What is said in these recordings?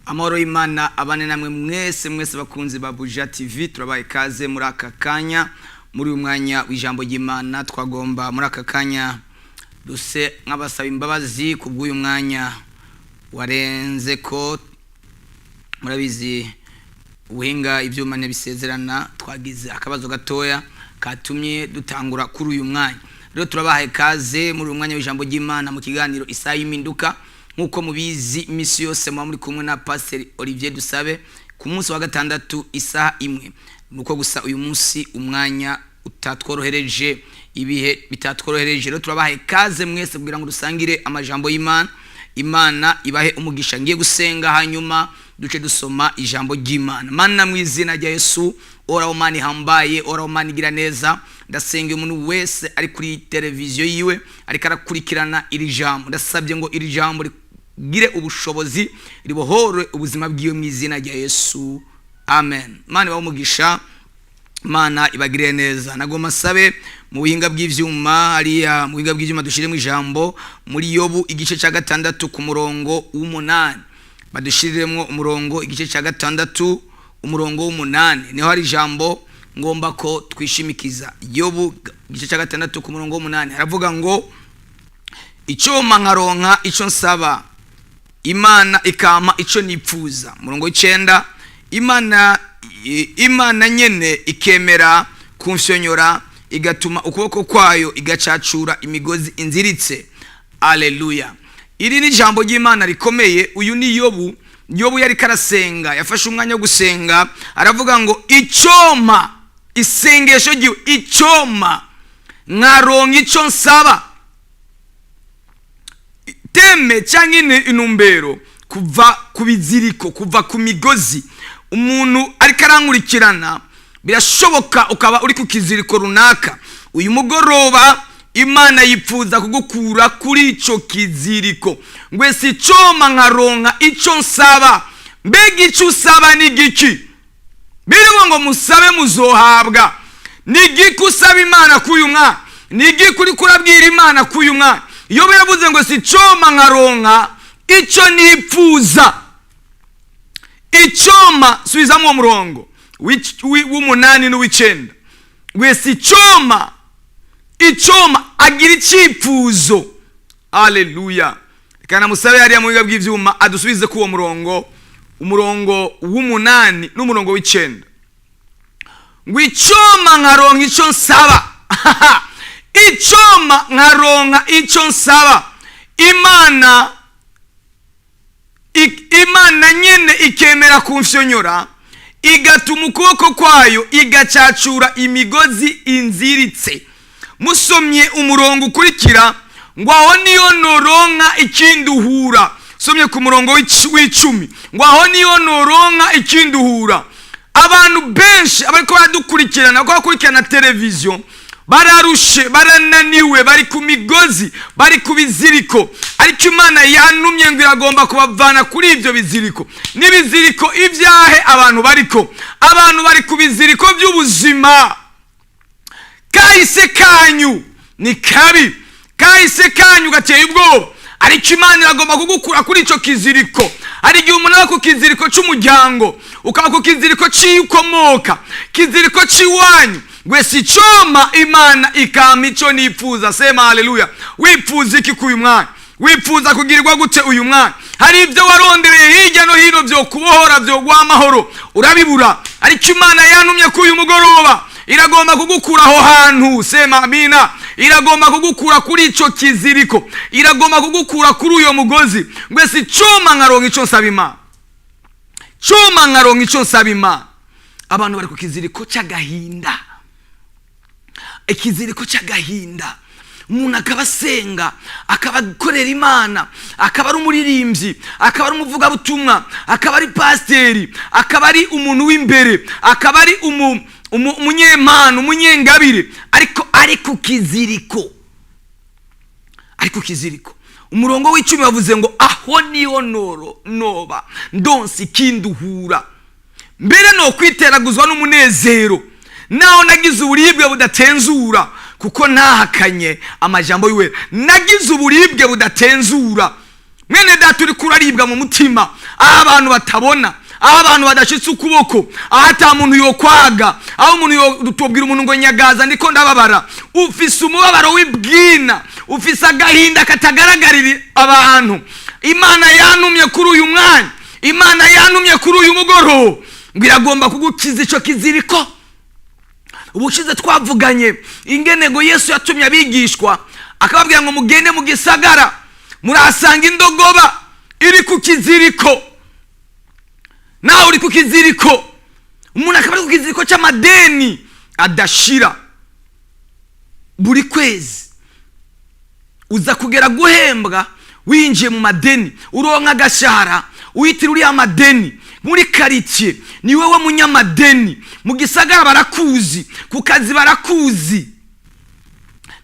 Amahoro y'Imana abane namwe mwese bakunzi ba Buja TV. Turabaye kaze muri aka kanya, muri uyu mwanya w'ijambo ry'Imana. Twagomba muri aka kanya duse nk'abasaba imbabazi kubw'uyu mwanya warenze ko murabizi ubuhinga ibyuma bisezerana. Twagize akabazo gatoya katumye dutangura kuri uyu mwanya. Rero turabaye kaze muri uyu mwanya w'ijambo ry'Imana mu kiganiro Isaha y'Impinduka. Nkuko mubizi imisi yose muri kumwe na Pastor Olivier Dusabe ku munsi wa gatandatu isaha imwe. Nuko gusa uyu munsi umwanya utatworohereje, ibihe bitatworohereje. Rero turabahe kaze mwese kugira ngo dusangire amajambo y'Imana. Imana ibahe umugisha. Ngiye gusenga hanyuma duce dusoma ijambo ry'Imana. Mana mu izina rya Yesu, ora umani hambaye, ora umani gira neza. Ndasenga umuntu wese ari kuri televiziyo yiwe ariko arakurikirana iri jambo. Ndasabye ngo iri jambo gire ubushobozi ribohore ubuzima bwiwe mu izina rya Yesu, amen. Mana bamugisha, Mana ibagire neza. Nagoma sabe mu buhinga bw'ivyuma, hariya mu buhinga bw'ivyuma dushire mu ijambo muri Yobu igice cya 6 ku murongo w'8. Badushiriremo umurongo igice cya 6 umurongo w'8. Niho hari ijambo ngomba ko twishimikiza. Yobu igice cya 6 ku murongo w'8 aravuga ngo icoma nkaronka ico nsaba, Imana ikama ico nipfuza. Murongo w'icenda, Imana nyene ikemera kumfyonyora, igatuma ukuboko kwayo igacacura imigozi inziritse. Haleluya. Iri ni jambo ry'Imana rikomeye. Uyu ni Yobu. Yobu yari karasenga, yafashe umwanya wo gusenga, aravuga ngo icoma, isengesho giwe icoma nkaronka ico nsaba. Teme cyangwa inumbero kuva kubiziriko, kuva ku migozi. Umuntu ariko arankurikirana birashoboka ukaba uri ku kiziriko runaka. Uyu mugoroba Imana yipfuza kugukura kuri ico kiziriko. Ngwese icoma nkaronka ico nsaba. Mbega ico usaba ni giki? Biriho ngo musabe muzohabwa. Ni giki usaba Imana kuyu mwana? Ni giki uri kurabwira Imana kuyu mwana? Yobu yavuze ngo si coma nkaronka ico nipfuza. Icoma suizamo murongo w'8 n'uw'9. Ngwese icoma agira icipfuzo. Haleluya. Kana musabe hariya mu biga bw'ivyuma adusubize ku uwo murongo, umurongo w'8 n'umurongo w'9. Ngwicoma nkaronka ico nsaba. Icoma nkaronka ico nsaba. Imana nyene ikemera kumfyonyora, igatuma ukuboko kwayo igacacura imigozi inziritse. Musomye umurongo ukurikira ngo aho niyo noronka ikinduhura. Somye ku murongo w'10 ngo aho niyo noronka ikinduhura. Abantu benshi abariko baradukurikirana, ko bakurikirana televiziyo, bararushe, barananiwe, bari ku migozi, bari ku biziriko. Ariko Imana yanumye ngo iragomba kubavana kuri ivyo biziriko. N'ibiziriko ivyahe abantu bariko? Abantu bari ku biziriko by'ubuzima. Kahise kanyu ni kabi, kahise kanyu gateye ubwoba. Ariko Imana iragomba kugukura kuri ico kiziriko. Ari gihe umuntu aba ku kiziriko c'umuryango, ukaba ku kiziriko c'ukomoka, kiziriko c'iwanyu. Gwese icoma Imana ikama ico nipfuza. Sema haleluya. Wipfuza iki kuyu mwana? Wipfuza kugirirwa gute uyu mwana? Hari ivyo warondereye hirya no hino vyo kubohora, vyo gwamahoro, urabibura. Ariko Imana yanumye kuyu mugoroba iragomba kugukura aho hantu. Sema amina. Iragomba kugukura kuri ico kiziriko, iragomba kugukura kuri uyo mugozi. Gwese icoma nkaronka ico nsaba Imana. Coma nkaronka ico nsaba Imana. Abantu bari ku kiziriko cy'agahinda. Ikiziriko cy'agahinda. Umuntu akabasenga, akabakorera Imana, akaba ari umuririmbyi, akaba ari umuvuga butumwa, akaba ari pasteri, akaba ari umuntu w'imbere, akaba ari umunyempano, umunyengabire, ariko ari ku kiziriko. Ari ku kiziriko. Umurongo w'10 wavuze ngo aho niyo noba ndonse ikinduhura. Mbere no kwiteraguzwa n'umunezero, naho nagize uburibwe budatenzura, kuko ntahakanye amajambo yiwe. Nagize uburibwe budatenzura. Mwene data uri kurari haribwa mu mutima, aho abantu batabona, aho abantu badashitse ukuboko, aho ata muntu yokwaga, aho umuntu tubwira umuntu ngo nyagaza ndiko ndababara, ufise umubabaro w'ibwina, ufise agahinda katagaragarira abantu. Imana yantumye kuri uyu mwanya, Imana yantumye kuri uyu mugoroba, ngo iragomba kugukiza ico kiziriko. Ubushize twavuganye ingene ngo Yesu yatumye abigishwa akababwira ngo mugende mu gisagara murasanga indogoba iri ku kiziriko. Nawe uri ku kiziriko, umuntu akaba ari ku kiziriko cy'amadeni adashira. Buri kwezi uza kugera guhembwa winjiye mu madeni, uronka agashahara uhitira uriya madeni. Muri quartier ni wewe munyamadeni, mu gisagara barakuzi, ku kazi barakuzi.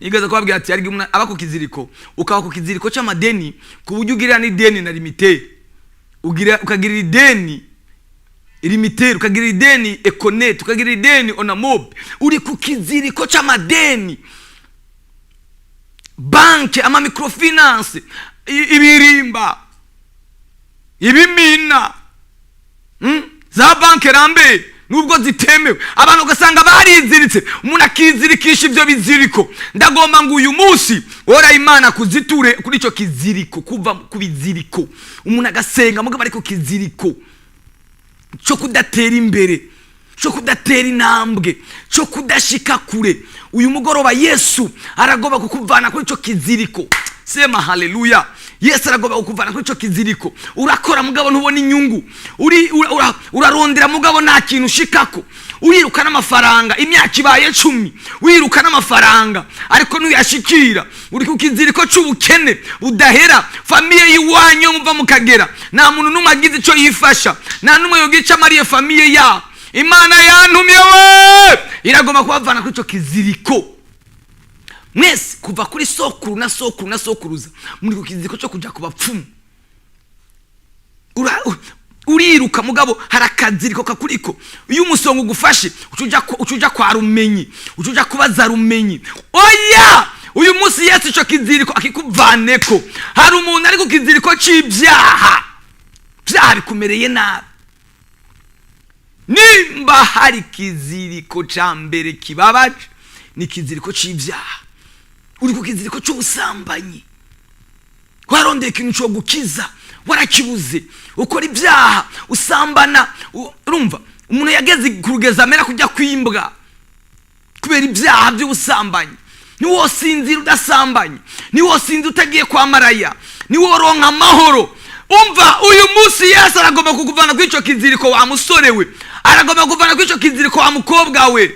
Nigeze kubabwira ati ari aba ku kiziriko, ukaba ku kiziriko cy'amadeni ku buryo ugirira n'ideni na limite, ukagira ideni limite, ukagira ideni econet, ukagira ideni onamob. Uri ku kiziriko cy'amadeni. Banke, ama microfinance, ibirimba, ibimina, za banke rambe nubwo zitemewe, abantu ugasanga bariziritse. Umuntu akizirikisha ibyo biziriko. Ndagomba ngo uyu munsi ora Imana kuziture kuri icyo kiziriko, kuva ku biziriko. Umuntu agasenga mugabo ari ku kiziriko cyo kudatera imbere, cyo kudatera intambwe, cyo kudashika kure. Uyu mugoroba Yesu aragomba kukuvana kuri icyo kiziriko. Sema haleluya. Yesu aragomba kukuvana kuri icyo kiziriko. Urakora mugabo ntubona inyungu, urarondera mugabo nta kintu ushikako, uriruka n'amafaranga, imyaka ibaye 10 wiruka n'amafaranga ariko ntuyashikira. Uri ku kiziriko cy'ubukene budahera. Famiye yiwanyu muva mukagera, nta muntu numwe agize icyo yifasha, nta numwe yogica mariye famiye ya. Imana yantumye we iragomba kubavana kuri icyo kiziriko. Mwese kuva kuri sokuru na sokuru na sokuruza muri ku kiziriko cyo kuja kubapfumu. Uriruka mugabo harakaziriko kakuriko. Iyo umusongo ugufashe ucuja kwa rumenyi, ucuja kubaza rumenyi. Oya, uyu munsi Yesu icyo kiziriko akikuvaneko. Hari umuntu ari ku kiziriko cy'ibyaha, byaha bikumereye nabi. Nimba hari kiziriko ca mbere kibabaje ni kiziriko c'ibyaha. Uri ku kiziriko cy'ubusambanyi, warondeye ikintu cyo gukiza warakibuze, ukora ibyaha, usambana. Urumva umuntu yageze kurugeza amera kujya kwimbwa kubera ibyaha by'ubusambanyi. Ni wosinzira udasambanye, ni wosinzira utagiye kwa maraya, ni woronka amahoro. Umva uyu munsi Yesu aragomba kukuvana kuri icyo kiziriko wa musore we, aragomba kukuvana kuri icyo kiziriko wa mukobwa we.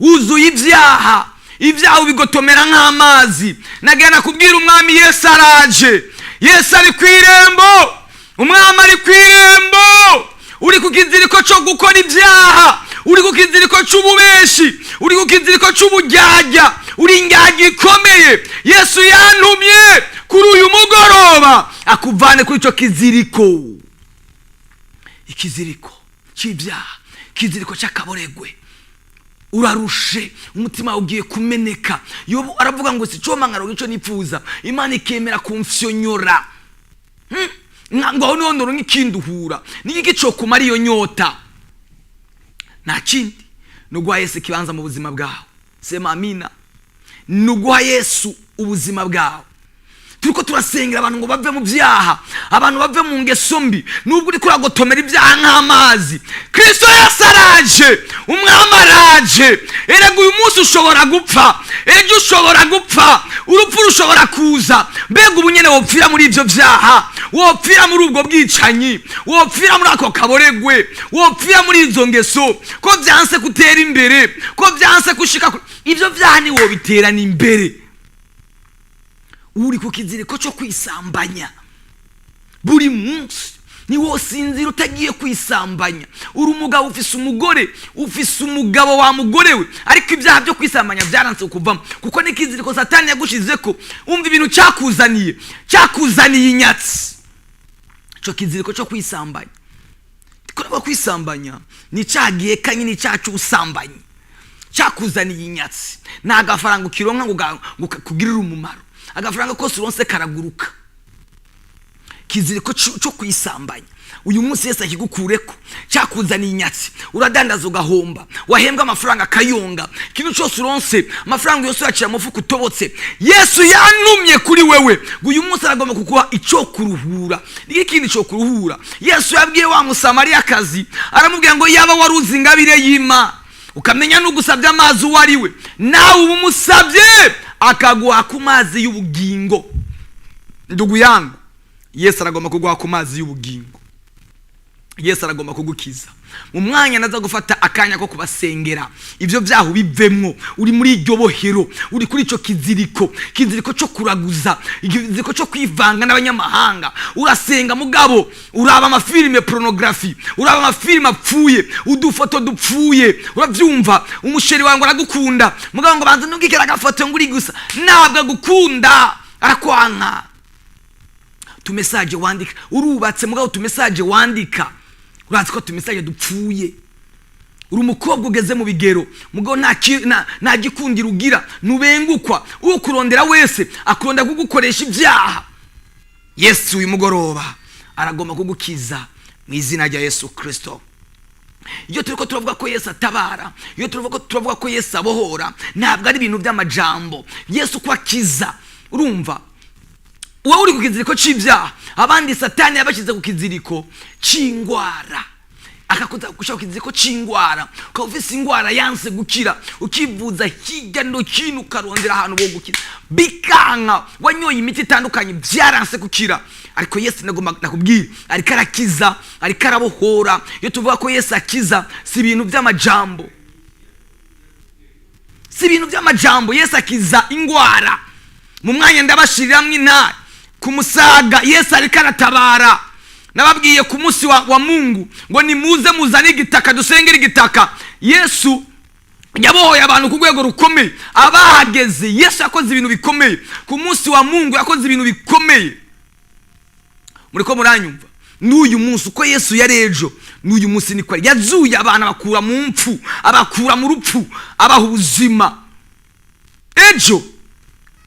Wuzuye ibyaha, ibyaha bigotomera nk'amazi. Nagenda kubwira umwami Yesu araje. Yesu ari kwirembo, umwami ari kwirembo. Uri ku kiziriko cyo gukora ibyaha, uri ku kiziriko cy'ububeshi, uri ku kiziriko cy'ubujyajya, uri injyajya ikomeye. Yesu yantumye kuri uyu mugoroba akuvane kuri icyo kiziriko. Ikiziriko cy'ibyaha, ikiziriko cy'akaboregwe. Urarushe, umutima ugiye kumeneka. Yobu aravuga ngo si coma nkaro icyo nipfuza, Imana ikemera kumfyonyora. Ngo nondoro nk'ikindi n'iki cyo kumara iyo nyota. Nta kindi nuguha Yesu kibanza mu buzima bwawe. Sema amina. Nuguha Yesu ubuzima bwawe. Turiko turasengera abantu ngo bave mu byaha, abantu bave mu ngeso mbi. Nubwo uri kuragotomera ibyaha nk'amazi, Kristo Yesu araje, umwami araje. Erega uyu munsi ushobora gupfa, ejo ushobora gupfa, urupfu rushobora kuza. Mbega ubunyene wopfira muri ibyo byaha, wopfira muri ubwo bwicanyi, wopfira muri ako kaboregwe, wopfira muri izo ngeso, ko byanse kutera imbere, ko byanse kushika ibyo byaha ni wobiterana imbere. Uri ku kiziriko cyo kwisambanya buri munsi, ni wosinzira utagiye kwisambanya. Uri umugabo ufise umugore, ufise umugabo wa mugore we, ariko ibyaha byo kwisambanya byaranse kuvamo, kuko ni kiziriko Satani yagushizeko. Umva ibintu cyakuzaniye inyatsi, cyo kiziriko cyo kwisambanya. Kuko kwisambanya ni cyagiye kanyi, ni cyacu usambanyi, cyakuzaniye inyatsi. Nagafaranga ukironka ngo kugirira umumaro, agafaranga kose uronse karaguruka. kiziriko cyo kwisambanya uyu munsi Yesu akigukureko cyakuzaniye inyatsi uradandaza ugahomba wahembwa amafaranga akayonga kintu cyose uronse amafaranga yose yaciye mufuko utobotse Yesu yanumye kuri wewe uyu munsi aragomba kukuha icyo kuruhura n'ikindi cyo kuruhura Yesu yabwiye wa Musamariya kazi aramubwira ngo yaba waruzi ingabire y'Imana ukamenya n'ugusabye amazi uwariwe nawe umusabye akaguha ku mazi y'ubugingo ndugu yangu Yesu aragomba kuguha ku mazi y'ubugingo Yesu aragomba kugukiza mu mwanya naza gufata akanya ko kubasengera ivyo byaho bivemwo uri muri iryo bohero uri kuri ico kiziriko cyo kuraguza ikiziriko cyo kwivanga n'abanyamahanga urasenga mugabo uraba amafilme pornography uraba amafilme apfuye udufoto dupfuye uravyumva umusheri wangu aragukunda mugabo ngo banze ntugikera agafoto nguri gusa ntabwo agukunda arakwanka tu message wandika urubatse mugabo tu message wandika urazi ko tu message dupfuye uri umukobwa ugeze mu bigero mugabo nta gikundira ugira nubengukwa uwo kurondera wese akuronda kugukoresha ibyaha Yesu uyu mugoroba aragomba kugukiza mu izina rya Yesu Kristo iyo turiko turavuga ko Yesu atabara iyo turavuga ko Yesu abohora ntabwo ari ibintu by'amajambo Yesu kwakiza urumva uwo uri ku kiziriko c'ibyaha abandi Satani yabashyize ku kiziriko c'ingwara akakuza gushaka kiziriko c'ingwara ukavisa ingwara yanse gukira ukivuza hirya no hino ukarondera ahantu bo gukira bikanka wanyoye imiti itandukanye byaranse gukira ariko Yesu nagomba nakubwira ariko arakiza ariko arabohora iyo tuvuga ko Yesu akiza si ibintu by'amajambo Yesu akiza ingwara mu mwanya ndabashiriramwe intare kumusaga Yesu ariko aratabara nababwiye ku munsi wa Mungu ngo nimuze muzane igitaka dusengera igitaka Yesu yabohoye abantu ku rwego rukomeye abahageze Yesu yakoze ibintu bikomeye ku munsi wa Mungu yakoze ibintu bikomeye muriko muranyumva n'uyu munsi uko Yesu yarejo n'uyu munsi niko yazuye abana bakura mu mpfu abakura mu rupfu abaha ubuzima ejo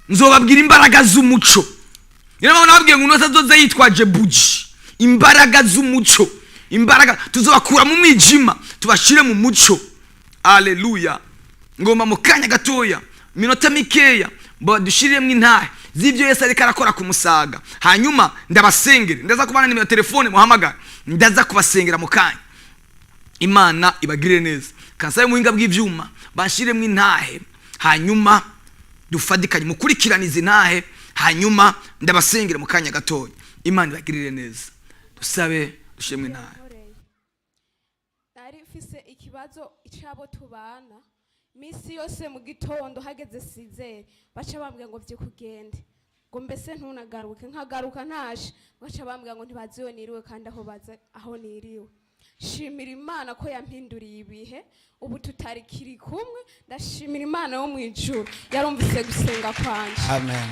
nzobabwira imbaraga z'umuco Nyuma nababwiye ngo unoza zoze yitwaje buji imbaraga z'umuco imbaraga tuzobakura mu mwijima tubashire mu muco haleluya ngomba mu kanya gatoya minota mikeya badushiremwe intahe z'ivyo Yesu ariko arakora ku Musaga hanyuma ndabasengere ndaza kubana nimero telefone muhamagara ndaza kubasengera mu kanya Imana ibagirire neza kansaye muhinga bw'ivyuma bashiremwe intahe hanyuma dufadikanye mukurikiranize intahe hanyuma ndabasengera mu kanya gatoya Imana ibagirire neza dusabe dushemwe intahe ari fise ikibazo icabo tubana misi yose mu gitondo hageze sizere baca bambwira ngo vyikugende ngo mbese ntunagaruke nkagaruka ntashe baca bambwira ngo ntibaziwe niriwe kandi aho niriwe shimira Imana ko yampinduriye ibihe ubu tutarikiri kumwe ndashimira Imana yo mwijuru yarumvise gusenga kwanje amen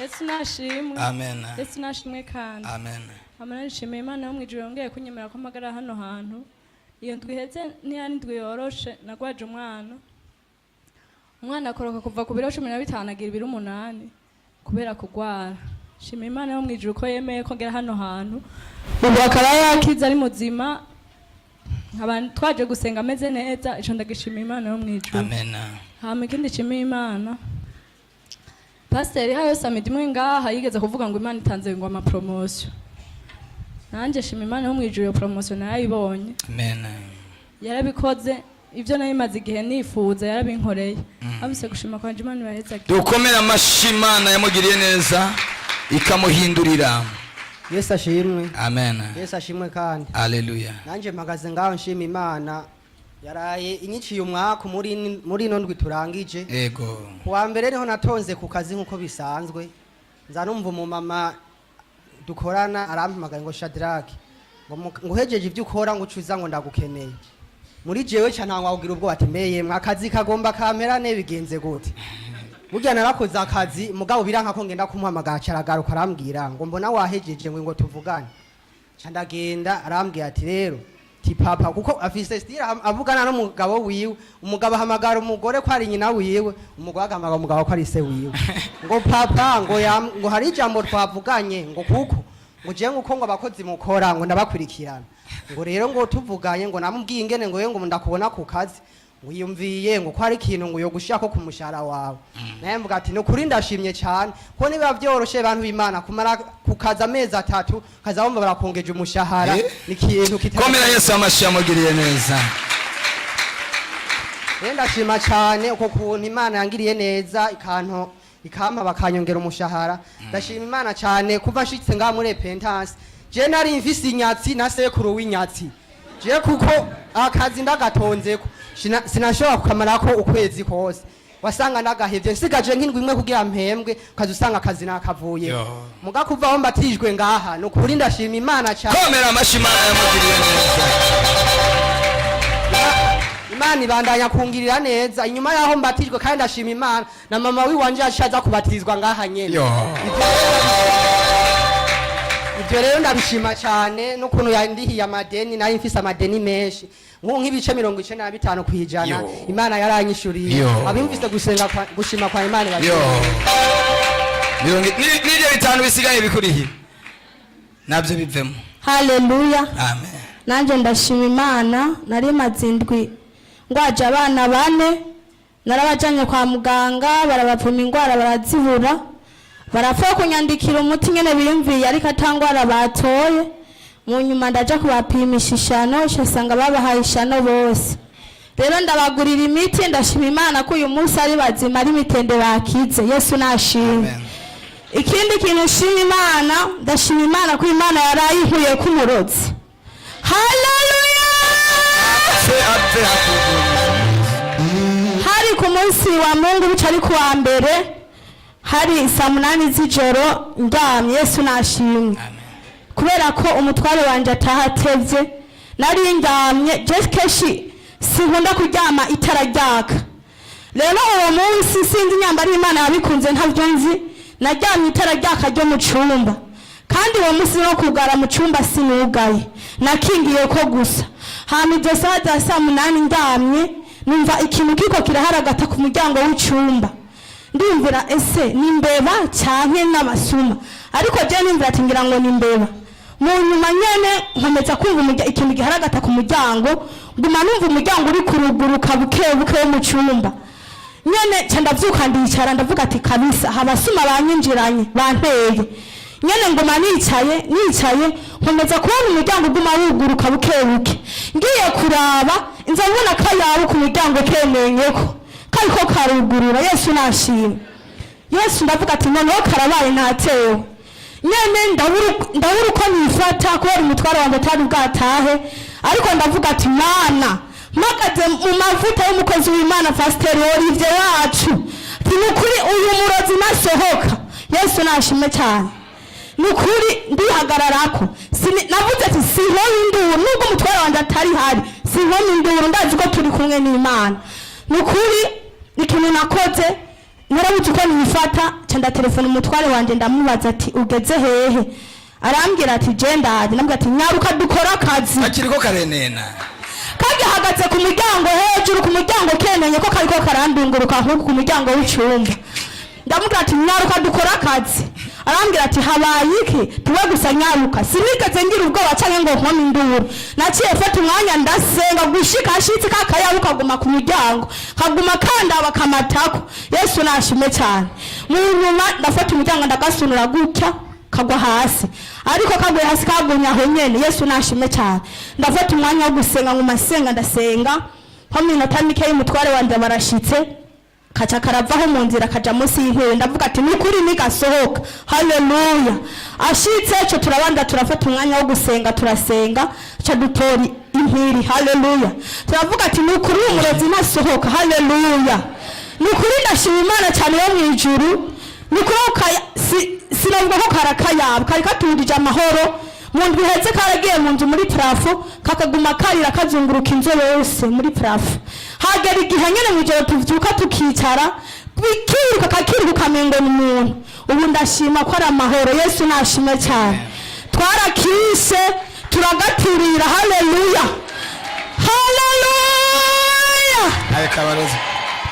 Yesu nashimwe amen Yesu nashimwe kandi amen amana nshimira Imana yo mwijuru yongeye kunyemera ko magara hano hantu iyo twiheze ntiyandwi yoroshe nagwaje umwana akoroka kuva ku biro 15 agira ibiro 8 kubera kugwara shimira Imana yo mwijuru ko yemeye ko ngera hano hantu ubu akaba yakiza ari muzima abantu twaje gusenga ameze neza ico ndagishimira Imana yo mwijuru amen hama ikindi shimira Imana Pastor hayo samedi mwe ngaha yigeze kuvuga ngo Imana itanze ngo ama promotion nanje shimira Imana yo mwijuru yo promotion narayibonye amen yarabikoze ivyo nayimaze igihe nifuza yarabinkoreye abise gushima kwa Imana ibaheza dukomera amashimana yamugiriye neza ikamuhindurira Yesu ashimwe amen Yesu ashimwe kandi haleluya nanje mpagaze ngaho nshima Imana yaraye inyiciye umwaka muri ndwi turangije yego kuwa mbere niho natonze ku kazi nkuko bisanzwe nza numva umumama dukorana arampamagaye ngo Shadrack ngo hejeje ivyo ukora ngo ucuza ngo ndagukeneye muri jewe cyane nkwagira ubwo batemeye mwakazi kagomba kamerane bigenze gute burya narakoze akazi mugabo biranka ko ngenda kumuhamagara cyaragaruka arambwira ngo mbona wahejeje ngo tuvugane cyandagenda arambwira ati rero ti papa kuko afise style avugana n'umugabo wiwe, umugabo ahamagara umugore ko ari nyina wiwe, umugore ahamagara umugabo ko ari se wiwe ngo papa ngo hari ijambo twavuganye ngo kuko ngo je nguko ngo abakozi mukora ngo ndabakurikirana ngo rero ngo tuvuganye ngo namubwiye ingene ngo ngo ndakubona ku kazi wiyumviye ngo ko hari ikintu ngo yo gushaka ko kumushara wawe naye mvuga ati no kuri ndashimye cyane ko niba byoroshe abantu b'Imana kumara kukaza amezi 3 kaza bomba barakongeje umushahara ni kintu komera Yesu amashyi amugiriye neza. Ndashima cyane uko kuntu Imana yangiriye neza ikampa bakanyongera umushahara. Ndashima Imana cyane kuva nshitse nga muri repentance je nari mfise inyatsi na sekuru w'inyatsi je kuko akazi ndagatonzeko sinashobora kukamarako ukwezi kose wasanga ndagahevye nsigaje nk'indwi imwe kugira mpembwe kazi usanga akazi nakavuye muga kuva aho mbatijwe ngaha no kuri ndashima Imana cyane. Komera amashyi Imana yamugiriye neza. Imana ibandanya kungirira neza inyuma yaho mbatijwe kandi ndashima Imana na mama wiwanje ashaza kubatizwa ngaha nyene. Ibyo rero ndabishima cyane n'ukuntu yandihiye amadeni nari mfise amadeni menshi nk'ibice 95 kwijana Imana yaranyishuriye abimvise gushima kwa Imana n'ibyo bitanu bisigaye bikuriye nabyo bivemo. Haleluya, amen. Nanje ndashima Imana nari mazindwi ngwaje abana 4 narabajanye kwa muganga barabapima ingwara barazibura barapfa kunyandikira umuti nyene biyumviye ariko atangwara batoye mu nyuma ndaja kubapimisha ishano cyasanga babahaye ishano bose rero ndabagurira imiti ndashima Imana ko uyu munsi ari bazima ari mitende bakize Yesu nashimwe. Ikindi kintu shima Imana ndashima Imana ko Imana yarayihuye ku murozi. Haleluya. Hari ku munsi wa Mungu bicari kuwa mbere hari saa 8 z'ijoro ndyamye Yesu nashimwe kubera ko umutware wanje atahatevye nari ndyamye je keshi sinkunda kuryama itara ryaka rero uwo munsi sinzi nyambari Imana yabikunze ntavyo nzi naryamye itara ryaka ryo mu cumba kandi uwo munsi no kugara mu cumba sinugaye nakingiye ko gusa hamije saa 8 ndyamye numva ikintu kiko kiraharagata ku muryango w'icumba ndumvira ese nimbeba cyane n'abasuma ariko je nimvira ati ngira ngo nimbeba mu nyuma nyene nkomeza kumva ikintu giharagata ku muryango nguma numva umuryango uri kuruguruka buke mu cyumba nyene cyandavyuka ndicara ndavuga ati kabisa habasuma banyinjiranye banteye nyene nguma nicaye nkomeza kubona umuryango uguma wuguruka buke ngiye kuraba nzabona kayawe ku muryango kemenyeko kariko karugurura Yesu nashimwe. Yesu ndavuga ati noneho karabaye natewe nyene ndabura uko nifata kubera umutwaro wanjye atari bwatahe ariko ndavuga ati Mana mpagaze mu mavuta y'umukozi w'Imana Pastor Olivier wacu nukuri uyu murozi nasohoka Yesu nashimwe cyane nukuri ndihagararako navuze ati sinkoye induru nubwo umutwaro wanjye atari hari sinkoye induru ndazi ko turi kumwe n'Imana nukuri ikintu nakoze narabuze uko nifata cyanda telefone umutware wanje ndamubaza ati ugeze hehe arambwira ati je ndaje nambwira ati nyaruka dukora akazi akiriko karenena kandi hagaze ku muryango hejuru ku muryango kenenye ko kariko karandunguruka nkuko ku muryango w'icumba ndamubwira ati nyaruka dukora akazi arambwira ati habaye iki tuwe gusa nyaruka sinigeze ngira ubwoba cyane ngo nkome induru naciye fata umwanya ndasenga gushika ashitse kakayabuka guma ku muryango kaguma kanda bakamatako Yesu nashime cyane mu nyuma ndafata umuryango ndagasunura gutya kagwa hasi ariko kagwe hasi kagunya aho nyene Yesu nashime cyane ndafata umwanya wo gusenga mu masenga ndasenga nko minota mike y'umutware wanje barashitse kaca karavaho mu nzira kaja munsi y'intebe ndavuga ati nukuri nigasohoka. Haleluya. Ashitse cyo turabanda turafata umwanya wo gusenga turasenga ca dutori impiri. Haleluya. Turavuga ati nukuri umurozi nasohoka. Haleluya. Nukuri ndashima Imana cyane yo mwijuru nukuri sinavuga ko karakayaba kari katundije amahoro mu ndwi heze karagiye mu nzu muri trafo kakaguma karira kazunguruka inzo yose muri trafo hagera igihe nyene mwijoro tuvyuka tukicara bikiruka kakiruka mengo n'umuntu ubu ndashima ko ari amahoro Yesu nashime cyane twarakise turagaturira. Haleluya. ariko abarozi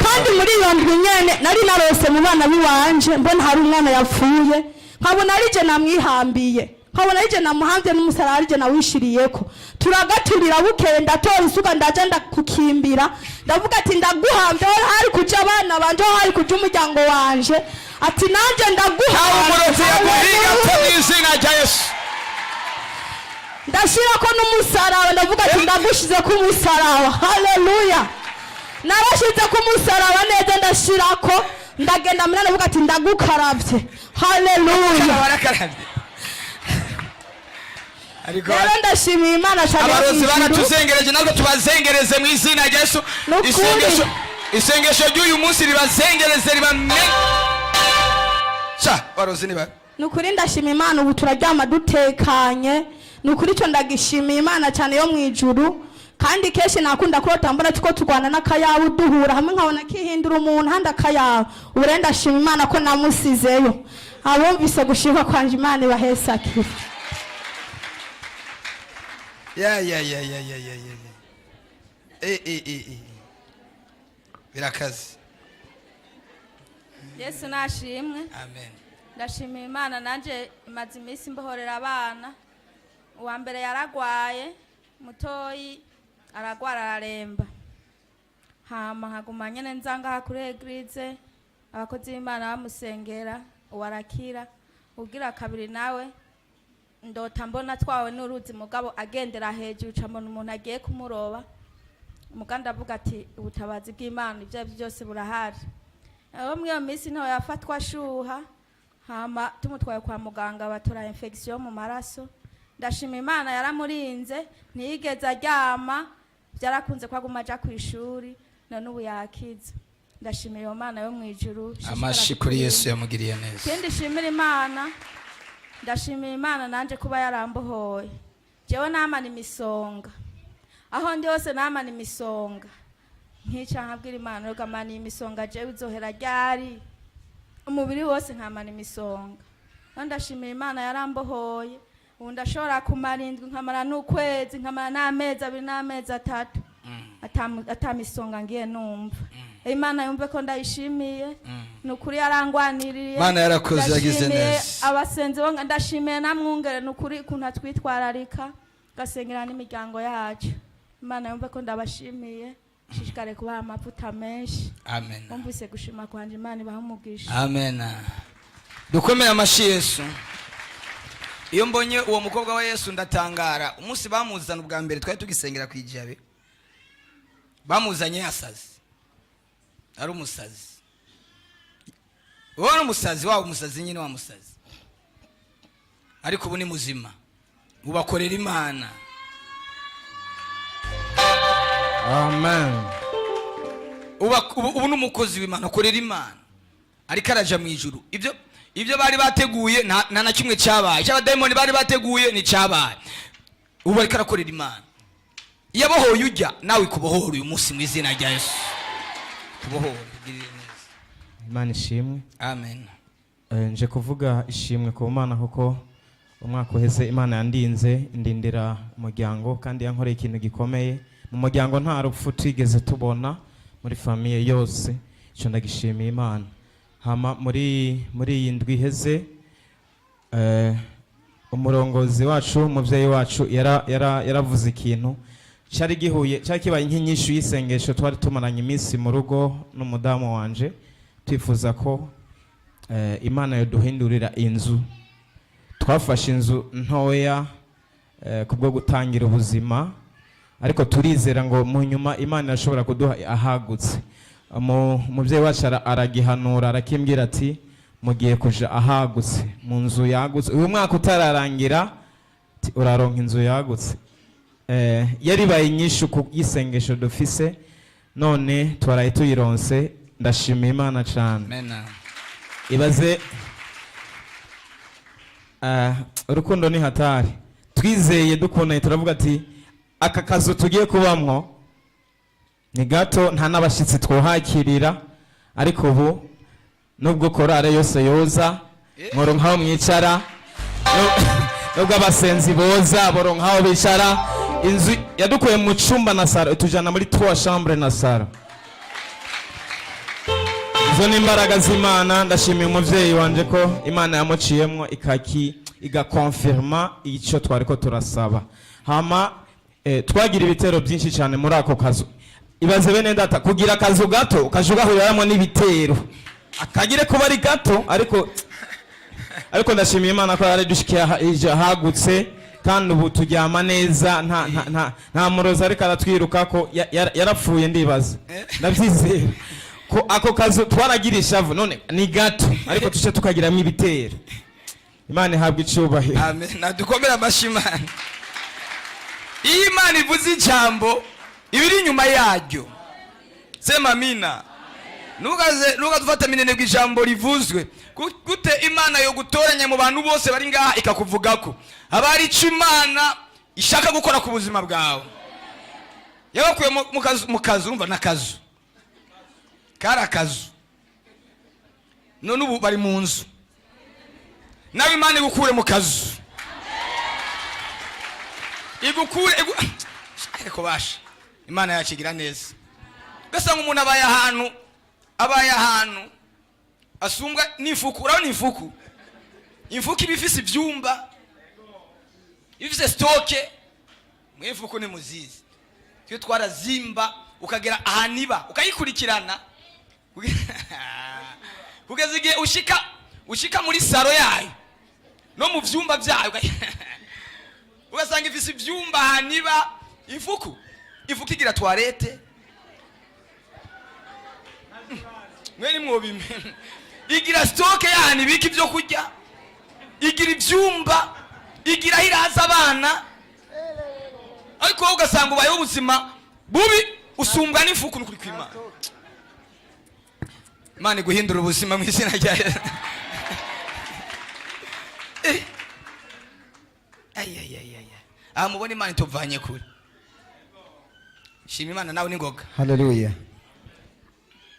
kandi muri iyo ndwi nyene nari narose mu bana biwanje mbona hari umwana yapfuye nkabona arije namwihambiye nkabona arije namuhambye n'umusaraba arije nawishiriyeko turagaturira bukeye ndatora isuka ndaje ndakukimbira ndavuga ati ndaguhambye aho hari kuja abana banje aho hari kuja umuryango wanje ati nanje ndaguhambye umurozi yaguhiga mw'izina rya Yesu ndashirako n'umusaraba ndavuga ati ndagushize ku musaraba haleluya narashize ku musaraba neza ndashirako ndagenda muri ndavuga ati ndagukaravye haleluya rero ndashimiye Imana cyane abarozi baratuzengereje natwe tubazengereze mu izina rya Yesu isengesho ry'uyu munsi ribazengereze ribamenye barozi ni babi nukuri ndashimiye Imana ubu turaryama dutekanye nukuri cyo ndagishimiye Imana cyane yo mu ijuru kandi kenshi nakunda kurota mbona tuko turwana n'akayabu duhura hamwe nkabona kihindura umuntu handi akayabu ubu rero ndashima Imana ko namusizeyo abumvise gushika kwanje Imana ibahesakire birakaze Yesu nashimwe. Amen. Ndashimiye Imana nanje imaze iminsi mbohorera abana. Uwa mbere yaragwaye, mutoyi aragwara araremba. Hama nkaguma nyene nzanga kuri eglise, abakozi b'Imana bamusengera, uwarakira. Ugira kabiri nawe ndota mbona twawe n'uruzi mugabo agendera hejuru camona umuntu agiye kumuroba. Umuganda avuga ati ubutabazi bw'Imana ibyo byose burahari. Muri iyo minsi ntawe yafatwa ashuha hama tumutwaye kwa muganga batora infection mu maraso ndashima Imana yaramurinze ntiyigeze aryama byarakunze kwaguma aja ku ishuri none ubu yakiza ndashima iyo Mana yo mu ijuru amashi kuri Yesu yamugiriye neza kandi shimira Imana ndashimira Imana nanje kuba yarambohoye jewe namana imisonga aho ndi hose namana imisonga nkica nkabwira Imana yo gamana imisonga jewe izohera ryari umubiri wose nkamana imisonga ndashimira Imana yarambohoye ubu ndashobora kumara indwi nkamara n'ukwezi nkamara n'amezi abiri n'amezi atatu atamisonga ngiye numva Imana yumve ko ndayishimiye nukuri yarangwaniriye Imana yarakoze yagize neza abasenzi bo ndashimiye namwungere nukuri kuntu atwitwararika gasengera n'imiryango yacu Imana yumve ko ndabashimiye shishikare kubaha amavuta menshi amen umvise gushima kwanje Imana ibahumugisha amen dukomeye amashi Yesu iyo mbonye uwo mukobwa wa Yesu ndatangara umunsi bamuzana ubwa mbere twari tugisengera kwijabe bamuzanye yasazi ari umusazi wowe umusazi wawe umusazi nyine wa musazi ariko ubu ni muzima ubakorera Imana amen ubu n'umukozi w'Imana akorera Imana ariko araja mu ijuru ibyo bari bateguye na kimwe cyabaye cy'abadayimoni bari bateguye ni cyabaye ubu ariko arakorera Imana yabohoye ujya nawe kubohora uyu munsi mu izina rya Yesu kubohora Imana ishimwe amen nje kuvuga ishimwe ku Mana kuko umwaka uheze Imana yandinze indindira umuryango kandi yankoreye ikintu gikomeye mu muryango nta rupfu twigeze tubona muri famiye yose icyo ndagishimiye Imana hama muri iyi ndwi iheze umurongozi wacu umuvyeyi wacu yaravuze ikintu cyari kibaye nk'inyishu y'isengesho twari tumaranye iminsi mu rugo n'umudamu wanje twifuza ko Imana yoduhindurira inzu twafashe inzu ntoya kubwo gutangira ubuzima ariko turizera ngo mu nyuma Imana irashobora kuduha ahagutse umuvyeyi wacu aragihanura arakimbwira ati mugiye kuja ahagutse mu nzu yagutse uyu mwaka utararangira uraronka inzu yagutse yaribaye inyishu ku isengesho dufise none twaraye tuyironse ndashima Imana cyane amen ibaze urukundo ni hatari twizeye dukunda turavuga ati aka kazu tugiye kubamwo ni gato nta n'abashitsi twohakirira ariko ubu nubwo korale yose yoza muronkaho mwicara nubwo abasenzi boza boronkaho bicara inzu yadukuye mu cumba na saro tujana muri 3 chambre na saro izo ni imbaraga z'Imana. Ndashimiye umuvyeyi wanje ko Imana yamuciyemwo igakonfirma icyo twariko turasaba. Hama twagira ibitero byinshi cyane muri ako kazu. Ibaze bene ndata kugira akazu gato ukajugahuriramo n'ibitero. Akagire kuba ari gato ariko ndashimiye Imana ko yari dushikiye hagutse kandi ubu turyama neza nta muroza ariko aratwiruka ko yarapfuye ndibaza. Ndabyizera ko ako kazu twaragira ishavu none ni gato ariko tuce tukagiramo ibitero. Imana ihabwe icubahiro. Amen. Nadukomera amashimana. Iyi Imana ivuze ijambo ibiri inyuma yaryo. Sema amina. Nuga dufata minene bw'ijambo rivuzwe. Gute Imana yo gutoranya mu bantu bose bari ngaha ikakuvugako. Abari ico Imana ishaka gukora ku buzima bwawe. Yabakuye mu kazu urumva nakazu. Kara kazu. None ubu bari mu nzu. Nawe Imana igukure mu kazu. Igukure ariko basha. Imana yacigira neza. Gasa nk'umuntu abaye ahantu asumbwa n'ifuku. Uraho n'ifuku. Ifuku ibifise ivyumba. Ibifise stoke. Mwifuku ni muzizi. Tyo twarazimba ukagera ahaniba ukayikurikirana. Kugeza igihe ushika muri saro yayo. No mu vyumba byayo. Ugasanga ifise ivyumba haniba ifuku igira toilette. Mwene mwobime. Igira stoke yani biki byo kurya. Igira ivyumba, igira hiraza abana. Ariko ugasanga ubaye ubuzima bubi usumbwa n'ifuku n'ukuri kw'Imana. Imana guhindura ubuzima mu izina rya Yesu. Mubona Imana ituvanye kure. Shima Imana nawe ningoga. Haleluya.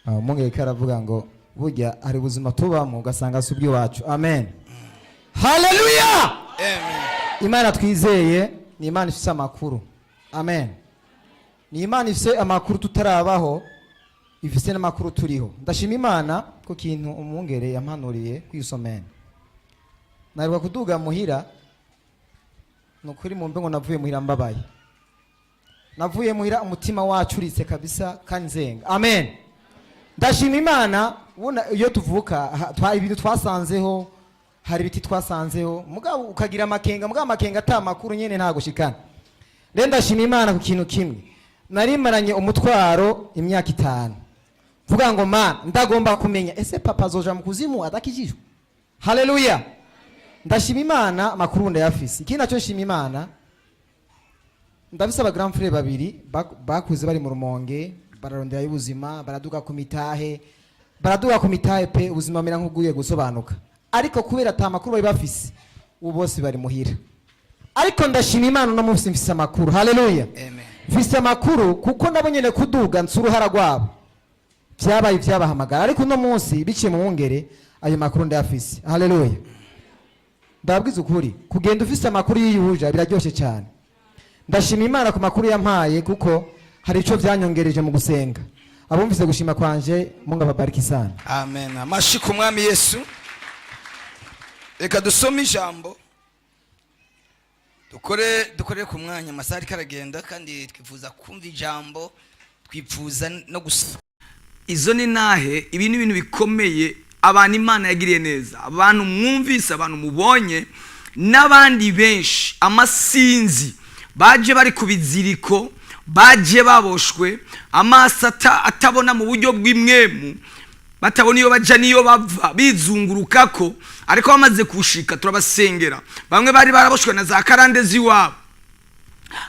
Mungu yekaravuga ngo burya ari ubuzima tubamo ugasanga subwi wacu. Amen. Haleluya. Amen. Imana twizeye ni Imana ifise amakuru. Amen. Ni Imana ifise amakuru tutarabaho, ifise n'amakuru turiho. Ndashima Imana ko kintu umwungere yampanuriye kwisomena. Narwa kuduga muhira nukuri mumbe ngo navuye muhira mbabaye. Navuye muhira umutima wacuritse kabisa kanzenga. Amen. Ndashima Imana ubona iyo tuvuka ibintu twasanzeho hari biti twasanzeho mugabo ukagira amakenga mugabo amakenga atamakuru nyene nta gushikana. Rero ndashima Imana ku kintu kimwe. Narimaranye umutwaro imyaka 5. Vuga ngo man ndagomba kumenya ese papa azoja mu kuzimu adakijijwe. Haleluya. Ndashima Imana makuru ndayafise. Ikindi naco nshima Imana ndabisa aba grand frère babiri bakuze bari mu Rumonge bararondera y'ubuzima baraduga ku mitahe pe ubuzima mera nk'uguye gusobanuka. Ariko kubera ata makuru bari bafise ubu bose bari muhira. Ariko ndashima Imana no mufise mfise amakuru. Haleluya. Amen. Mfise amakuru kuko nabonyene kuduga nsuruhara rwabo. Vyabaye vyabahamagara ariko no munsi biciye mu mwungere ayo makuru ndayafise. Haleluya. Ndabwiza ukuri kugenda ufise amakuru yiyuja biraryoshe cyane. Ndashima Imana ku makuru yampaye kuko hari ico vyanyongereje mu gusenga. Abumvise gushima kwanje Mungu ababariki sana. Amen. Amashiku mwami Yesu. Reka dusome ijambo. Dukore ku mwanya amasari karagenda kandi twifuza kumva ijambo twifuza no gusa. Izo ni nahe ibi ni ibintu bikomeye abantu Imana yagiriye neza. Abantu mwumvise abantu mubonye n'abandi benshi amasinzi baje bari kubiziriko baje baboshwe amaso atabona mu buryo bw'imwemu batabona iyo baja niyo bava bizungurukako ariko bamaze kushika turabasengera. Bamwe bari baraboshwe na za karande ziwabo,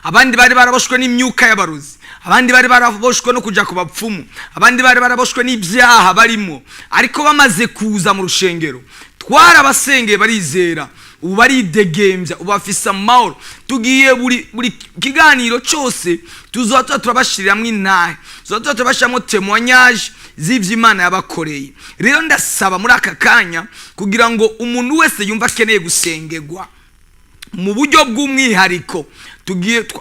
abandi bari baraboshwe n'imyuka y'abarozi, abandi bari baraboshwe no kuja ku bapfumu, abandi bari baraboshwe n'ibyaha barimo. Ariko bamaze kuza mu rushengero twarabasengeye barizera ubu baridegembya ubu bafise amahoro. Tugiye buri kiganiro cyose tuzoza turabashiriramwe intahe, tuzoza turabashiramo témoignage z'ivyo Imana yabakoreye. Rero ndasaba muri aka kanya kugira ngo umuntu wese yumva akeneye gusengerwa mu buryo bw'umwihariko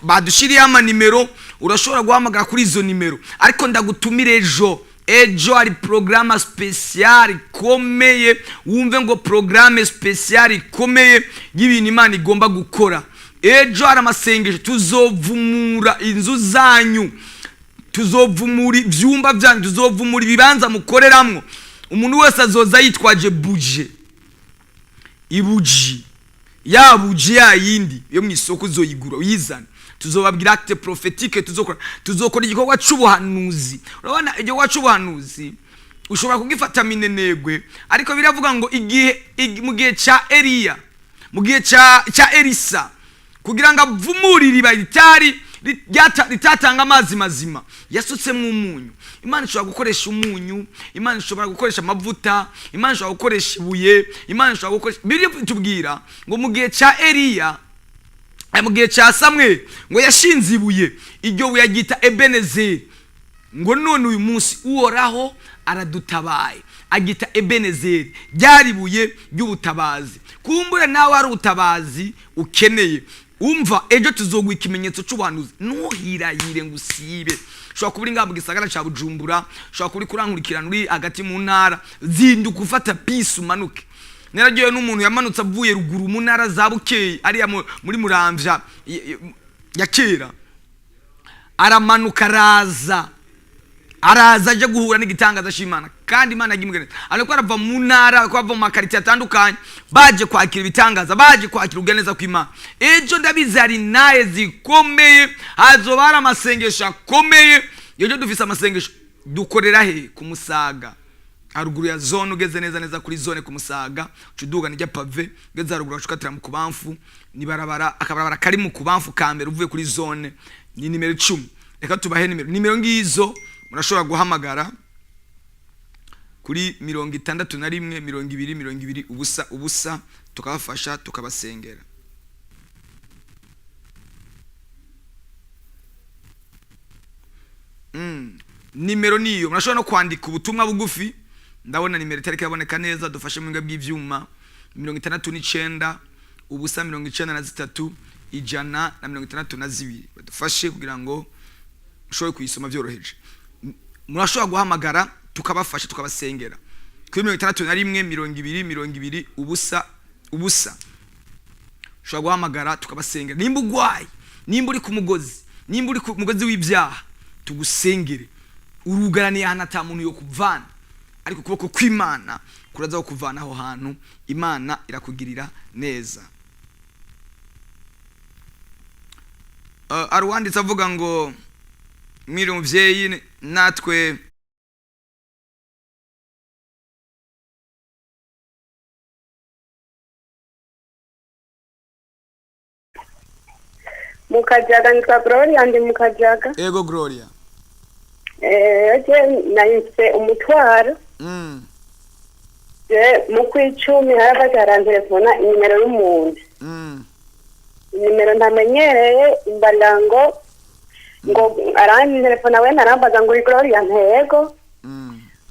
badushiriye ama nimero urashobora guhamagara kuri izo nimero. Ariko ndagutumira ejo ejo hari porogaramu sipesiyare ikomeye, wumve ngo porogaramu sipesiyare ikomeye y'ibintu Imana igomba gukora. Ejo hari amasengesho, tuzovumura inzu zanyu, tuzovumura ibyumba byanyu, tuzovumura ibibanza mukoreramwo. Umuntu wese azoza yitwaje buje, ibuji ya buji ya yindi yo mu isoko uzoyigura uyizana. Tuzobabwira acte prophétique, tuzokora igikorwa cy'ubuhanuzi. Urabona igikorwa cy'ubuhanuzi ushobora kugifata minenegwe, ariko biravuga ngo mu gihe cya Eliya, mu gihe cya Elisa, kugira ngo avumurire iriba ritatanga amazi mazima, yasutsemo umunyu. Imana ishobora gukoresha umunyu, Imana ishobora gukoresha amavuta, Imana ishobora gukoresha ibuye, Imana ishobora gukoresha. Bibiri tubwira ngo mu gihe cya Eliya, mu gihe cya Samweli, ngo yashinze ibuye, iryo buye agita Ebenezeri. Ngo none uyu munsi Uhoraho aradutabaye, agita Ebenezeri, ryari ibuye ry'ubutabazi. Kumbura nawe ari ubutabazi ukeneye. Umva, ejo tuzogwa ikimenyetso cy'ubuhanuzi, ntuhirahire ngo usibe. Ushobora kuba uri ngaha mu gisagara cya Bujumbura, ushobora kuba uri kurankurikirana uri hagati mu ntara, zinduka ufata bisi umanuke. Naragiye n'umuntu yamanutse avuye ruguru mu ntara za Bukeye, ariya muri Muramvya ya kera, aramanuka araza aje guhura n'igitangaza cy'Imana, kandi Imana yagimugene. Ariko arava mu ntara, ariko ava mu makariti atandukanye, baje kwakira ibitangaza, baje kwakira ugeneza kw'Imana. Ejo ndabizi hari naye zikomeye, hazobara amasengesho akomeye. Ejo dufise amasengesho dukorera he? Ku Musaga, haruguru ya zone. Ugeze neza kuri zone ku Musaga, ucuduga n'ijya pave, ugeze haruguru ucukatira mu Kubamfu, ni akabarabara kari mu Kubamfu ka mbere uvuye kuri zone, ni nimero 10. Reka tubahe nimero ngizo, murashobora guhamagara kuri 61 20 ubusa tukabafasha tukabasengera. Nimero niyo, murashobora no kwandika ubutumwa bugufi. Ndabona nimero itariki yaboneka neza, dufashe mu ngabwi bw'ivyuma 69 ubusa 93 162. Badufashe kugira ngo ushobore kuyisoma byoroheje. Murashobora guhamagara tukabafasha tukabasengera kuri 61 20 ubusa. Ushobora guhamagara tukabasengera. Nimba ugwaye, nimba uri ku mugozi, nimba uri ku mugozi w'ibyaha, tugusengere. Urugaraniye ahantu ata muntu yo kuvana, ariko kuboko kw'Imana kuraza kuvana aho hantu. Imana irakugirira neza. Arwanditse avuga ngo mwiri umuvyeyi natwe Mukajaga. Nitwa Gloria, ndi Mukajaga. Ego Gloria. Nahise umutwaro. Mu kw'icumi harabaga telefona inimero y'umuntu. Inimero ntamenyereye, imbarango ngo arani telefona we narambaza ngo uri Gloria, ntego.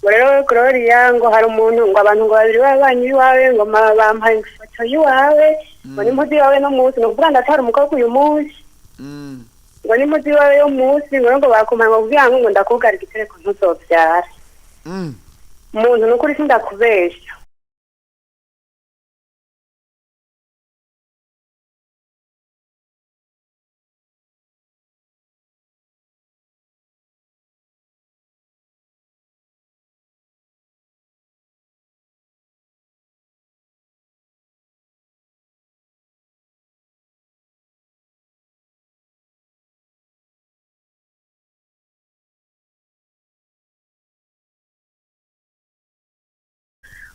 Rero Gloria ngo hari umuntu ngo abantu ngo babiri babanyi biwawe ngo bampaye ifoto yiwawe, ngo ni muzi wawe no munsi, no kuvuga ndatari umukobwa uyu munsi. Ngo ni muzi wawe yo munsi, ngo bakumanya ngo kugira ngo ndakugara igitereko ntuzovyara. Umuntu nukuri sindakubesha.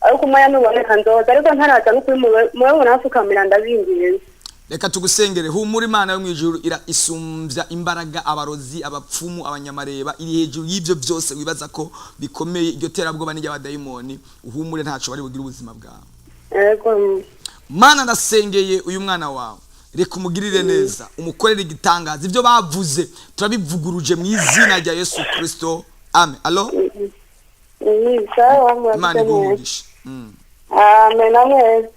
Ariko umaya nuboneka nzoza, ariko ntaraza no kuri muwe munafukamira ndabingiye. Reka tugusengere. Humura, Imana yo mwijuru isumbya imbaraga abarozi, abapfumu, abanyamareba, iri hejuru y'ivyo byose wibaza ko bikomeye. Iryo terabwoba n'ijya abadayimoni, uhumure ntaco bari bugira ubuzima bwawe. Ego Mana, ndasengeye uyu mwana wawe, reka umugirire neza, umukorere igitangaza. Ivyo bavuze turabivuguruje mu izina rya Yesu Kristo, amen. Allo Imana iguhumugishe. Amen. Amen.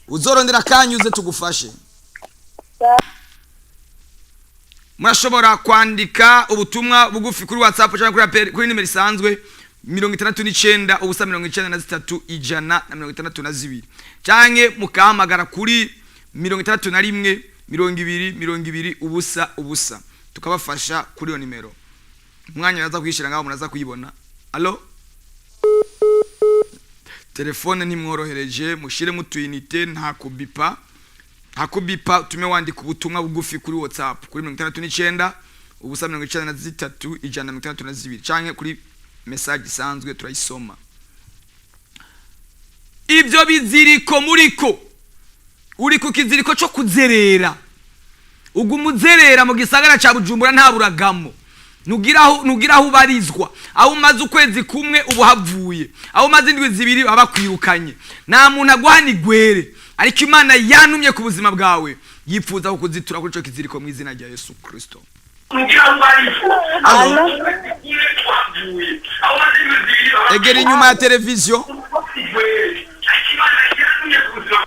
Uzorondera kanyuze tugufashe. Murashobora kwandika ubutumwa bugufi kuri WhatsApp cyangwa kuri nimero isanzwe 69 ubusa 93 ijana na 62 canke mukahamagara kuri 61 20 ubusa ubusa tukabafasha kuri iyo nimero. Umwanya yaza kwishira ngaho munaza kuyibona. Allo, telefone ntimworohereje, mushire mu tuyinite, nta kubipa tume wandika ubutumwa bugufi kuri WhatsApp kuri 69 ubusa 93 ijana na 62 canke kuri message isanzwe turayisoma. Ibyo biziriko muriko uri ku kiziriko cyo kuzerera, ugumuzerera mu gisagara ca Bujumbura nta buragamo, nugiraho ubarizwa, aho umaze ukwezi kumwe ubu havuye, aho umaze indwi zibiri abakwirukanye, nta muntu agwani gwere, ariko Imana yantumye ku buzima bwawe yifuza kukuzitura kuri cyo kiziriko mu izina rya Yesu Kristo. Egera inyuma ya televiziyo,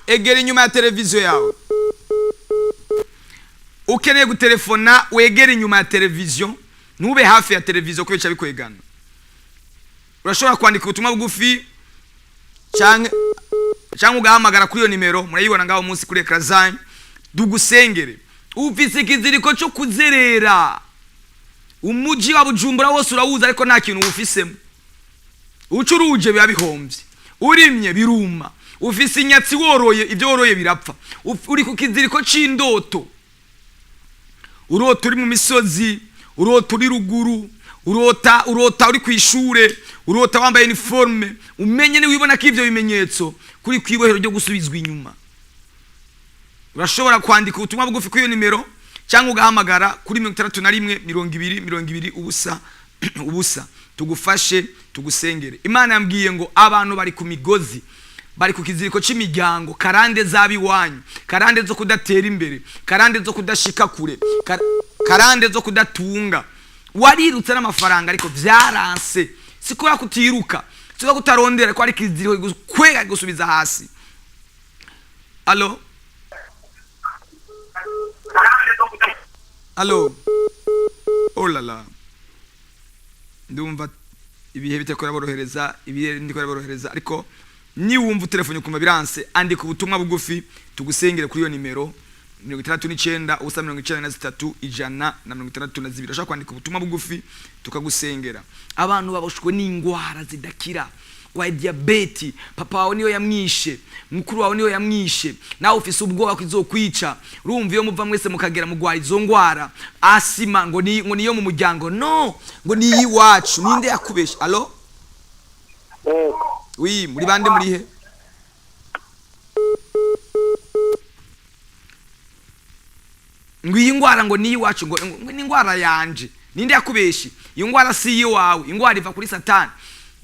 egera inyuma ya televiziyo yawe. Ukeneye gutelefona wegera inyuma ya televiziyo, ntube hafi ya televiziyo ko bica bikwegana. Urashobora kwandika ubutumwa bugufi cyangwa ugahamagara kuri iyo nimero, murayibona ngaho munsi kuri ekran zanyu, dugusengere. Ufise ikiziriko cyo kuzerera, umuji wa Bujumbura wose urawuza ariko nta kintu ufisemo. Ucuruje biba bihombye, urimye biruma, ufise inyatsi woroye ibyo woroye birapfa. Uri ku kiziriko c'indoto, urota uri mu misozi, urota uri ruguru, urota uri kwishure, urota wambaye uniforme, umenye ni wibona ko ivyo bimenyetso kuri kwibohero ryo gusubizwa inyuma. Urashobora kwandika ubutumwa bugufi kuri iyo nimero cyangwa ugahamagara kuri 61 20 ubusa ubusa tugufashe tugusengere. Imana yambwiye ngo abantu bari ku migozi, bari ku kiziriko cy'imiryango, karande zabiwanyu, karande zo kudatera imbere, karande zo kudashika kure, karande zo kudatunga. Warirutse n'amafaranga ariko byaranse, sikora kutiruka, siko kutarondera ko ari kiziriko kwega gusubiza hasi. Allo, allo, oh la la, ndumva ibihe bitekora borohereza, ibihe ndikora borohereza, ariko ni wumva telefone kuma biranse, andika ubutumwa bugufi tugusengere kuri iyo nimero 69 ubusa 93 ijana na 62. Urashaka kwandika ubutumwa bugufi tukagusengera. Abantu baboshwe n'ingwara zidakira, wa diabete, papa wawe niyo yamwishe, mukuru wawe niyo yamwishe, nawe ufise ubwoba kwizokwica. Urumva iyo muva mwese mukagera mugwara izo ngwara, asima ngo niyo mu muryango, no, ngo ni iwacu. Ninde yakubesha? Allo, oui, muri bande muri he? Ngwiye ingwara ngo ni iwacu, ngo ni ingwara yanje. Ninde yakubesha? Iyo ngwara si iwawe, ingwara iva kuri Satani.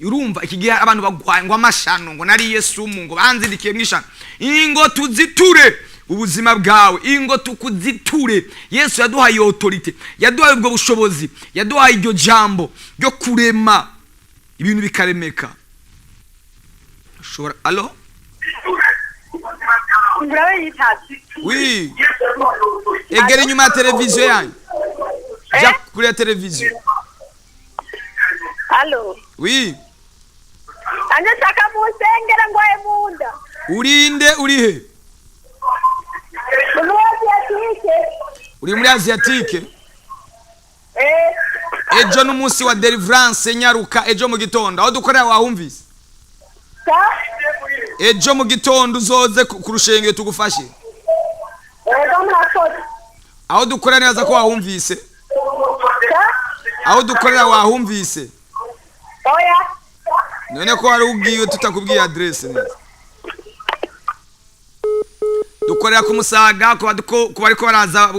Urumva iki gihe abantu bagwaye ngo amashano, ngo nari Yesu ngo banzindikiye mwishano. Ingo tuziture ubuzima bwawe, ingo tukuziture. Yesu yaduhaye autorite, yaduhaye ubwo bushobozi, yaduhaye iryo jambo ryo kurema ibintu bikaremeka. Shora, allo, oui, egera inyuma ya televiziyo yanyu, ja kuri ya televiziyo. Allo, oui, anje shaka musengera ngwaye munda. Urinde urihe? Muri Asiatique. Uri muri Asiatique? Ejo n'umunsi wa deliverance nyaruka, ejo mu gitondo aho dukorera wahumvise? Ejo mu gitondo uzoze ku rushenge tugufashe. Aho dukorera neza ko wahumvise? Aho dukorera wahumvise? Oya. None ko wari ubwiye tutakubwiye adresse neza. Dukorera ku Musaga, ko bari ko baraza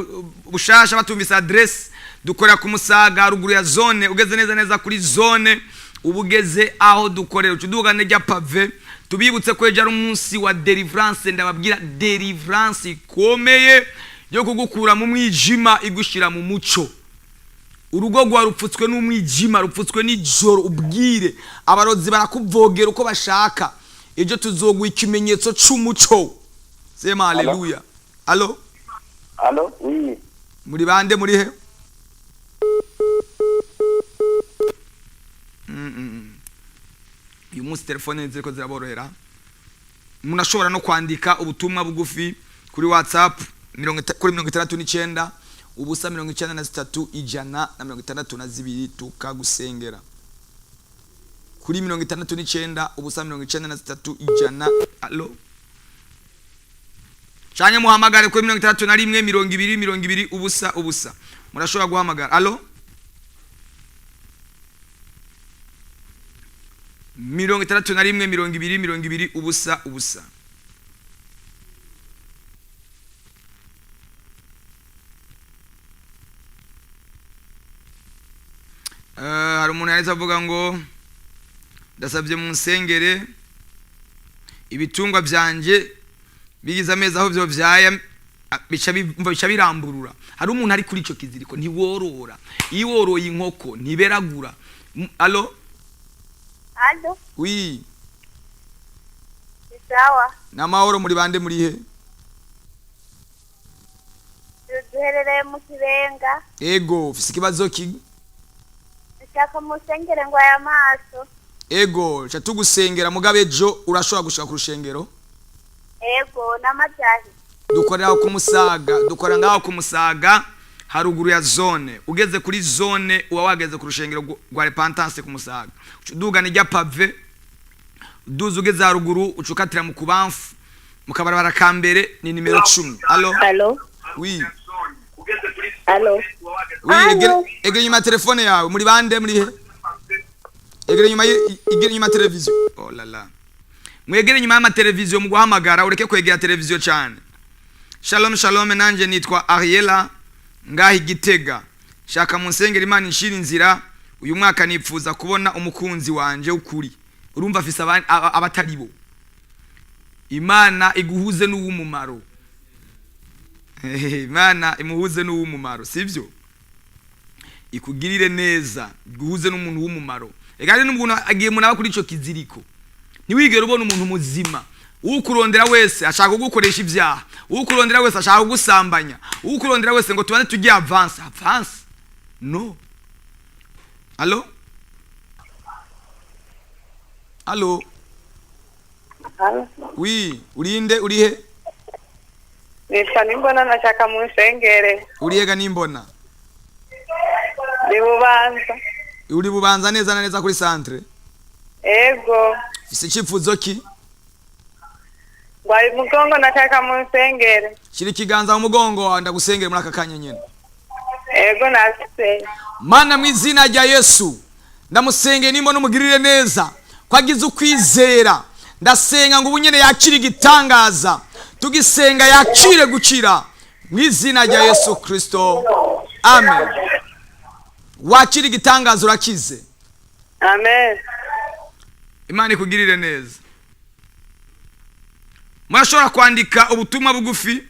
bushasha batumvise adresse. Dukorera ku Musaga ruguru ya zone, ugeze neza kuri zone, ubugeze aho dukorera ucuduga nejya pave. Tubibutse ko ejo ari umunsi wa deliverance, ndababwira deliverance ikomeye yo kugukura mu mwijima igushira mu muco. Urugo gwa rupfutswe n'umwijima, rupfutswe n'ijoro, ubwire abarozi barakuvogera uko bashaka. Ejo tuzogwa ikimenyetso c'umuco. Sema haleluya. Allo, allo, oui, muri bande muri he? uyu munsi telefone ziriko ziraborohera munashobora no kwandika ubutumwa bugufi kuri WhatsApp kuri 69 ubusa 93 ijana na 62 tukagusengera kuri 69 ubusa 93 ijana. Allo cyane muhamagare kuri 31 20 ubusa murashobora guhamagara. Allo 31 20 ubusa. Hari umuntu yahise avuga ngo ndasabye mu nsengere ibitungwa byanje bigize amezi aho byo vyaya bica biramburura. Hari umuntu ari kuri ico kiziriko ntiworora, iyo woroye inkoko ntiberagura. Allo Allo oui sawa namahoro muri bande muri he? duherereye mu Kibenga. Ego ufise ikibazo ki? Ndashaka musengere ngo aya maso. Ego cha tugusengera mugabe ejo urashobora gushika ku rushengero. Ego n'amajahi Dukorera ngaho ku Musaga haruguru ya zone. Ugeze kuri zone uwa wageze ku rushengero rwa Repentance ku Musaga. Udugana ijya pave duzu ugeze haruguru ucukatira mu kubamfu mukabarabara kambere ni nimero 10. Allo oui allo egere nyuma telefone yawe muri bande muri he? Egere nyuma televiziyo. Oh la la mwegere nyuma ya televiziyo mu guhamagara ureke kwegera televiziyo cyane. Shalom nanje nitwa Ariela ngahi Gitega. Shaka munsengera Imana inshira inzira uyu mwaka nipfuza kubona umukunzi wanje ukuri. Urumva afise abataribo. Imana iguhuze n'uwumumaro. Imana imuhuze n'uwumumaro sivyo? Ikugirire neza iguhuze n'umuntu w'umumaro. Egari n'umuntu agiye munaba kuri ico kiziriko. Niwigera ubona umuntu muzima ukurondera wese ashaka kugukoresha ibyaha, ukurondera wese ashaka kugusambanya, ukurondera wese ngo tubane tugiye avance no. Allo oui urinde urihe? Nitwa Nimbona nashaka musengere. Uriyega Nimbona? Uri Bubanza neza na neza kuri centre. Ego ufise icipfuzo ki? Bari mugongo nashaka musengere. Shira ikiganza mu mugongo ndagusengere muri aka kanya nyene. Ego nase. Mana mu izina rya Yesu ndamusengeye Nimbona umugirire neza kwagize ukwizera. Ndasenga ngo ubunyene yakira igitangaza tugisenga yakire gukira mu izina rya Yesu Kristo. Amen. Wakira igitangaza urakize. Amen. Imana ikugirire neza. Mwashobora kwandika ubutumwa bugufi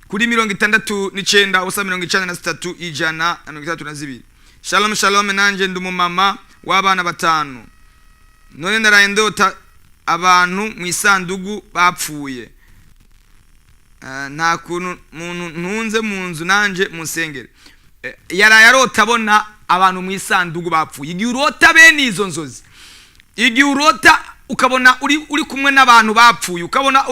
kuri 69 ubusa 93 ijana na 32. Shalom nanje ndumumama w'abana 5. None ndaraye ndota abantu mu isandugu bapfuye. Nta kuntu muntu ntunze mu nzu nanje musengere. Yarota abona abantu mu isandugu bapfuye. Igihe urota bene izo nzozi, igihe urota ukabona uri kumwe n'abantu bapfuye, ukabona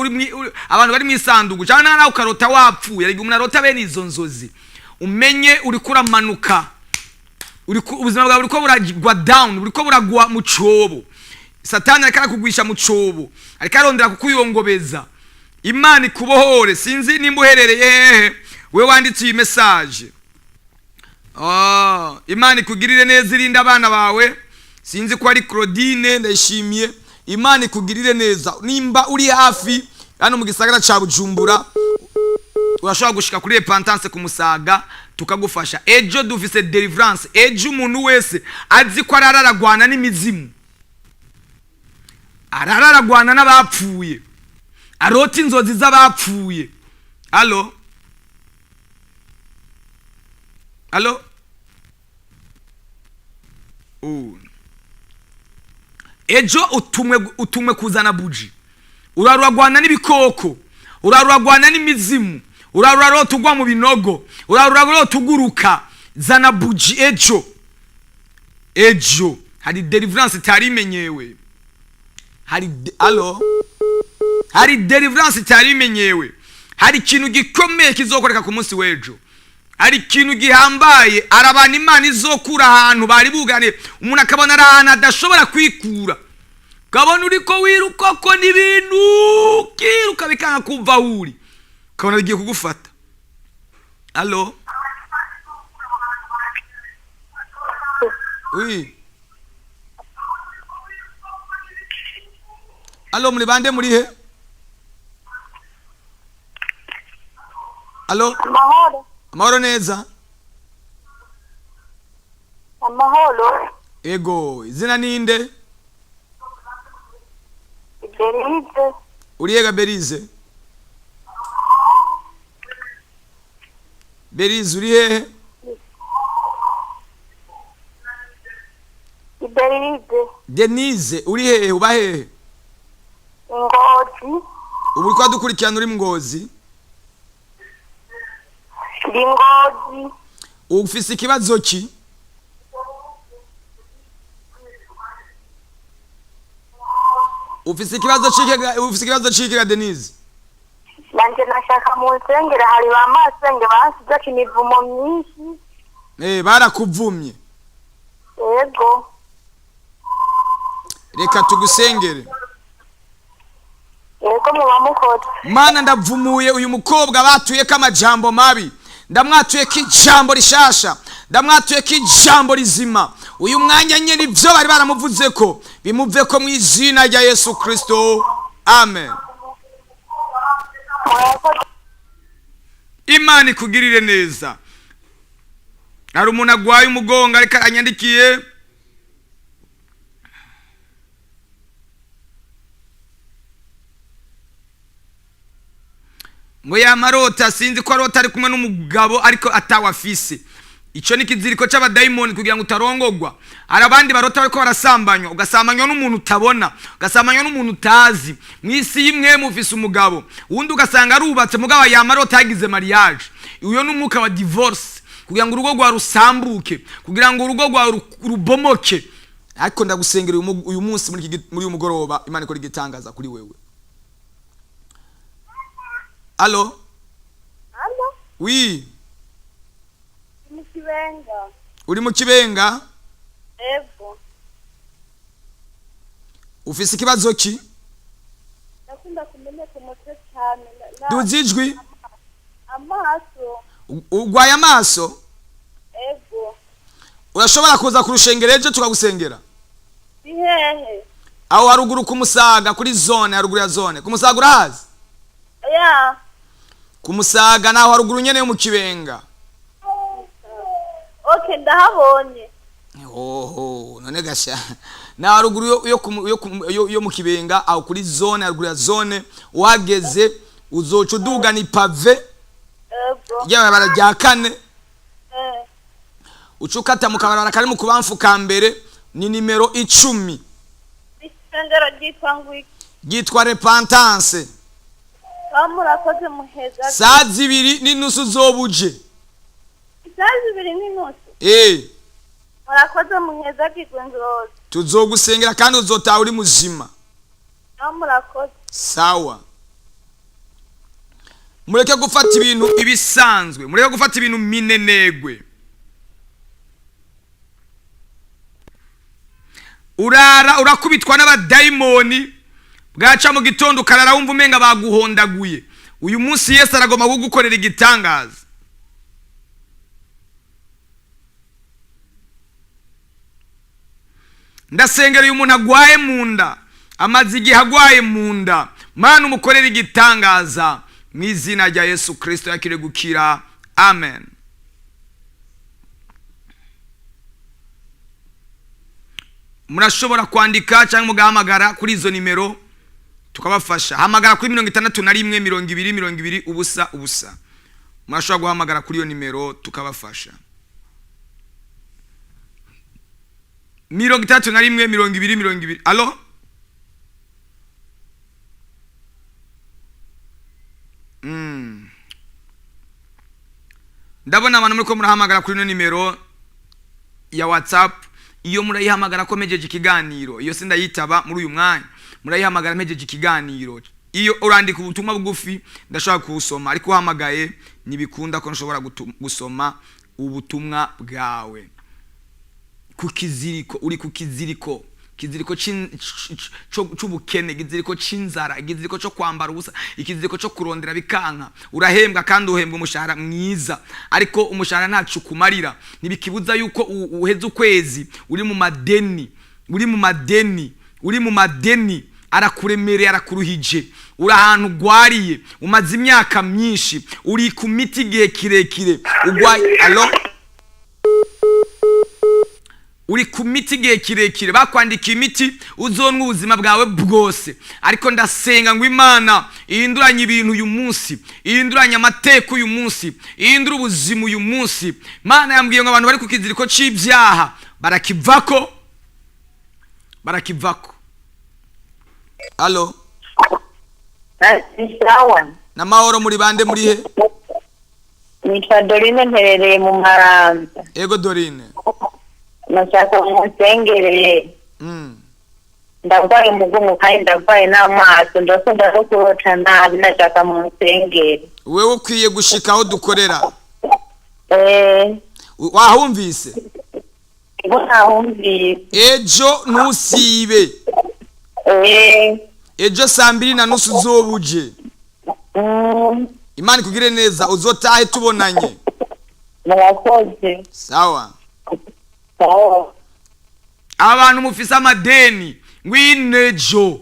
abantu bari mu isandugu cyangwa nawe ukarota wapfuye, igihe umuntu arota bene izo nzozi umenye uri kuramanuka, ubuzima bwawe buriko buragwa down, buriko buragwa mu cobo. Satani ariko kugwisha mu cobo, ariko arondera kukuyongobeza. Imana ikubohore. Sinzi nimba uherereye we wanditse iyi message. Imana ikugirire neza irinda abana bawe. Sinzi ko ari Claudine ndashimiye. Imana ikugirire neza. Nimba uri hafi hano mu gisagara ca Bujumbura urashobora gushika kuri Repentance ku Musaga tukagufasha. Ejo dufise deliverance. Ejo umuntu wese azi ko araragwana n'imizimu, araragwana n'abapfuye, arota inzozi z'abapfuye. Allo ejo utumwe kuzana buji. Uraragwana n'ibikoko, uraragwana n'imizimu, urararota ugwa mu binogo, urararota uguruka. Zana buji ejo hari deliverance itari imenyewe. hari deliverance cyari bimenyewe, hari ikintu gikomeye kizokoreka ku munsi w'ejo, hari ikintu gihambaye, arabana Imana izokura ahantu bari bugane, umuntu akabona ari ahantu adashobora kwikura, ukabona uriko wiruka ko n'ibintu kiruka bikanga kumva aho uri, ukabona bigiye kugufata. Allo oui, allo muri bande muri he? Allo amahoro neza. Amahoro. Ego, izina ninde? Berize. Uriyega Berize? Berize uri hehe? Berize. Denise uri hehe, uba hehe? Ngozi. Ubu kwa dukurikirana uri Ngozi? Ndi Ngozi. Ufise ikibazo ki? Ufise ikibazo cike Denise? Nanje nashaka mu nsengero hari bamasenge basize kimivumo myinshi. Barakuvumye. Yego. Reka tugusengere. Yego muba mukoze. Mana ndavumuye uyu mukobwa batuye kamajambo mabi, ndamwatuye kijambo rishasha, ndamwatuye kijambo rizima. Uyu mwanya nyene ivyo bari baramuvuze ko bimuve ko mu izina rya Yesu Kristo. Amen. Imana ikugirire neza. Hari umuntu agwaye umugongo ariko aranyandikiye, ngo yamarota sinzi ko arota ari kumwe n'umugabo ariko atawafise. Ico ni kiziriko c'abadayimoni kugira ngo utarongogwa. Hari abandi barota bariko barasambanywa, ugasambanywa n'umuntu utabona, ugasambanywa n'umuntu utazi. Mwisi imwe mufise umugabo, uwundi ugasanga arubatse mugabo yamarota yagize mariage. Uyo n'umwuka wa divorce kugira ngo urugo rwa rusambuke, kugira ngo urugo rwa rubomoke. Ariko ndagusengera uyu munsi muri uyu mugoroba Imana ikora igitangaza kuri wewe. Allo? Allo? Oui. Mukibenga. Uri mu Kibenga? Ego. Ufise ikibazo ki? Nakunda kumenya ku mutwe cyane. Duzijwi? Amaso. Ugwaye amaso? Ego. Urashobora kuza kurushengera ejo tukagusengera? Bihehe. Aho haruguru kumusaga kuri zone, haruguru ya zone. Kumusaga urahazi? Ya. Kumusaga naho haruguru nyene yo mu Kibenga. Okay, ndahabonye. Oho, none gasha. Na haruguru yo mu Kibenga aho kuri zone, haruguru ya zone uhageze uzoca uduga ni pave. Ego. Yawe barajya kane. Ucukata mu kabarabara kari mu kubamfu ka mbere ni nimero 10. Isengero ryitwa ngwiki. Ryitwa Repentance. Murakoze muheza. Saa 2 n'inusu zobuje. Saa 2 n'inusu. Murakoze muheza kigwenzoza. Tuzogusengera kandi uzotaha uri muzima. Murakoze. Sawa. Mureke gufata ibintu ibisanzwe, mureke gufata ibintu minenegwe. Urakubitwa n'abadayimoni, bwaca mu gitondo karara wumva umenga baguhondaguye. Uyu munsi Yesu aragomba kugukorera igitangaza. Ndasengera uyu muntu agwaye munda, amazi igihe agwaye munda, Mana umukorera igitangaza mu izina rya Yesu Kristo yakire gukira. Amen. Murashobora kwandika cyangwa mugahamagara kuri izo nimero tukabafasha. Hamagara kuri 61 20 ubusa ubusa. Murashobora guhamagara kuri iyo nimero tukabafasha. 61 20 Allo? Ndabona abantu muri ko murahamagara kuri ino nimero ya WhatsApp. Iyo murayihamagara ko mejeje ikiganiro iyo sindayitaba muri uyu mwanya murayihamagara mpejeje ikiganiro. Iyo urandika ubutumwa bugufi ndashobora kuwusoma, ariko uhamagaye nibikunda ko nshobora gusoma ubutumwa bwawe. Ku kiziriko, uri ku kiziriko, kiziriko c'ubukene, kiziriko c'inzara, kiziriko cyo kwambara ubusa, ikiziriko cyo kurondera bikanka. Urahembwa kandi uhembwa umushahara mwiza, ariko umushahara ntacu kumarira. Nibikibuza yuko uheze ukwezi uri mu madeni, arakuremereye, arakuruhije. Uri ahantu gwariye, umaze imyaka myinshi, uri ku miti gihe kirekire, ugwaye uri ku miti gihe kirekire, bakwandika imiti uzonwa ubuzima bwawe bwose. Ariko ndasenga ngo Imana ihinduranye ibintu uyu munsi, ihinduranye amateka uyu munsi, ihindura ubuzima uyu munsi. Mana yambwiye ngo abantu bari ku kiziriko c'ibyaha barakivako. Allo? Sawa. Namahoro muri bande muri he? Nitwa Dorine mperereye mu Maramvya. Ego Dorine. Nashaka musengereye. Ndagwaye umugongo kandi ndagwaye n'amaso, ndasonda no kurota nabi, nashaka musengere. Wewe ukwiye gushika aho dukorera. Wahumvise? Nahumvise. Ejo ntusibe. Ejo 2:30 uzobuje. Imana ikugire neza, uzotahe tubonanye. Murakoze. Sawa. Abantu mufise amadeni, ngwinejo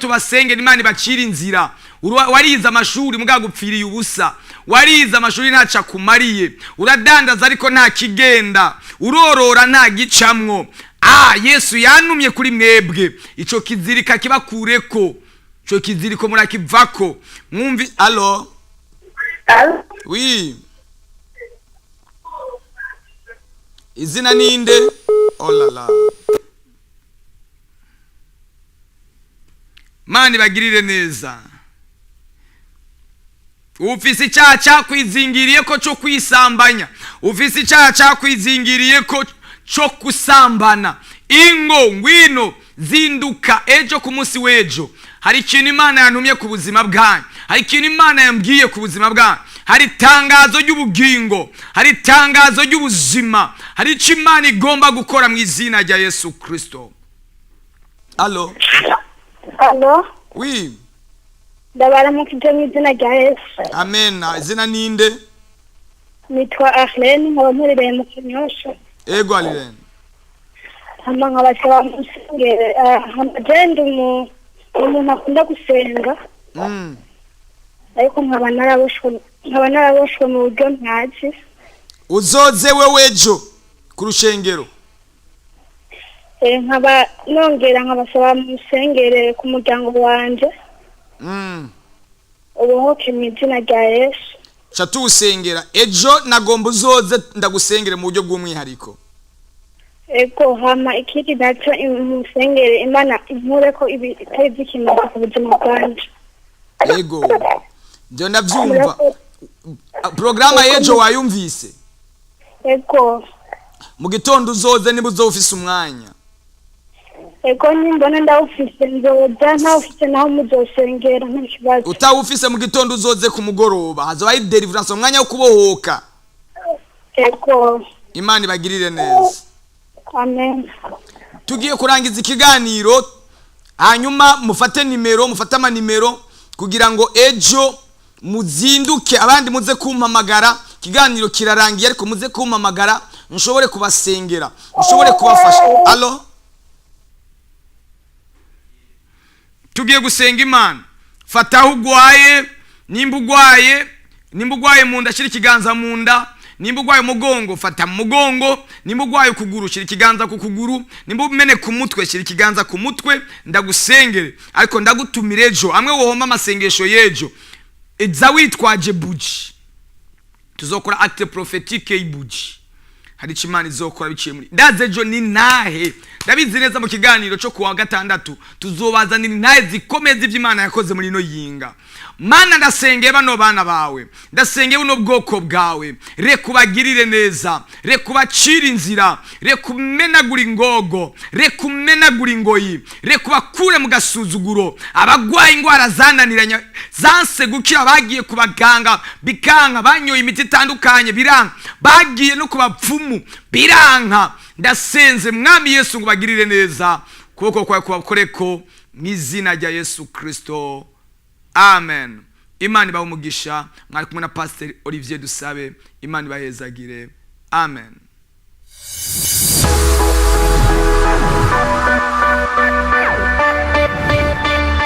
tubasengera Imana ibacira inzira. Warize amashuri mugagupfiriye ubusa, warize amashuri ntaca kumariye, uradandaza ariko nta kigenda, urorora nta gicamwo. Yesu yanumye kuri mwebwe, ico kizirika kibakureko, ico kiziriko murakivako. Mwumvi allo? Oui. Izina ninde? Oh la la. Mani bagirire neza. Ufise icyaha cyakwizingiriye ko cyo kwisambanya, ufise icyaha cyakwizingiriye ko cyo kusambana. Ingo ngwino zinduka ejo ku munsi w'ejo. Hari ikintu Imana yantumye ku buzima bwanyu, hari ikintu Imana yambwiye ku buzima bwanyu, hari tangazo ry'ubugingo, hari tangazo ry'ubuzima, hari icyo Imana igomba gukora mu izina rya Yesu Kristo. Allo? Oui. Ndabara mu izina rya Yesu. Amen. Izina ninde? Nitwa Arlene, nkaba mperereye mu Kanyosha. Ego Arlene. Hama nkabasaba musengere, agenda umuntu akunda gusenga. Ariko nkaba naraboshwe mu buryo ntazi. Uzoze wewe ejo ku rushengero. Nkaba nongera nkabasaba musengere ku muryango wanje. Ubuhoke mu izina rya Yesu. Chatu usengera ejo nagomba uzoze ndagusengere mu buryo bw'umwihariko. Ego hama ikindi naco musengere Imana inkure ko ibitari by'ikimaze ku buzima bwanje. Ego. Ndio navyumva. Programa yejo wayumvise? Ego. Mu gitondo uzoze niba uzofise umwanya. Ego nimbona ndawufise nzoza, ntawufise naho muzosengera n'ikibazo. Utawufise mu gitondo uzoze ku mugoroba, hazoba deliverance umwanya wo kubohoka. Ego. Imana ibagirire neza. Amen. Tugiye kurangiza ikiganiro, hanyuma mufate amanimero kugira ngo ejo muzinduke, abandi muze kumpamagara. Ikiganiro kirarangiye ariko muze kumpamagara nshobore kubasengera, nshobore kubafasha. Allo? Tugiye gusenga Imana. Fataho ugwaye, nimba ugwaye mu nda shira ikiganza mu nda, nimba ugwaye umugongo fata mu mugongo, nimba ugwaye ukuguru shira ikiganza ku kuguru, nimba umene ku mutwe shira ikiganza ku mutwe. Ndagusengere ariko ndagutumira ejo amwe wohomba amasengesho yejo. Eza witwaje buji, tuzokora acte prophétique y'buji. Hari Imana izokora biciye muri ndazejo ni nahe. Ndabizi neza mu kiganiro cyo kuwa gatandatu tuzobazanira nahe zikomeza iby'Imana yakoze muri no yinga. Mana ndasengeye bano bana bawe, ndasengeye buno bwoko bwawe, reka ubagirire neza, reka ubacire inzira, reka umenagura ingogo, reka umenagura ingoyi, reka ubakure mu gasuzuguro. Abagwaye indwara zananiranye zanse gukira, bagiye ku baganga bikanka, banyoye imiti itandukanye biranka, bagiye no ku bapfumu biranka, ndasenze mwami Yesu ngo bagirire neza, kuboko kwawe kubakoreko mu izina rya Yesu Kristo, amen. Imana ibahe umugisha. Mwari kumwe na Pastor Olivier Dusabe. Imana ibahezagire, amen.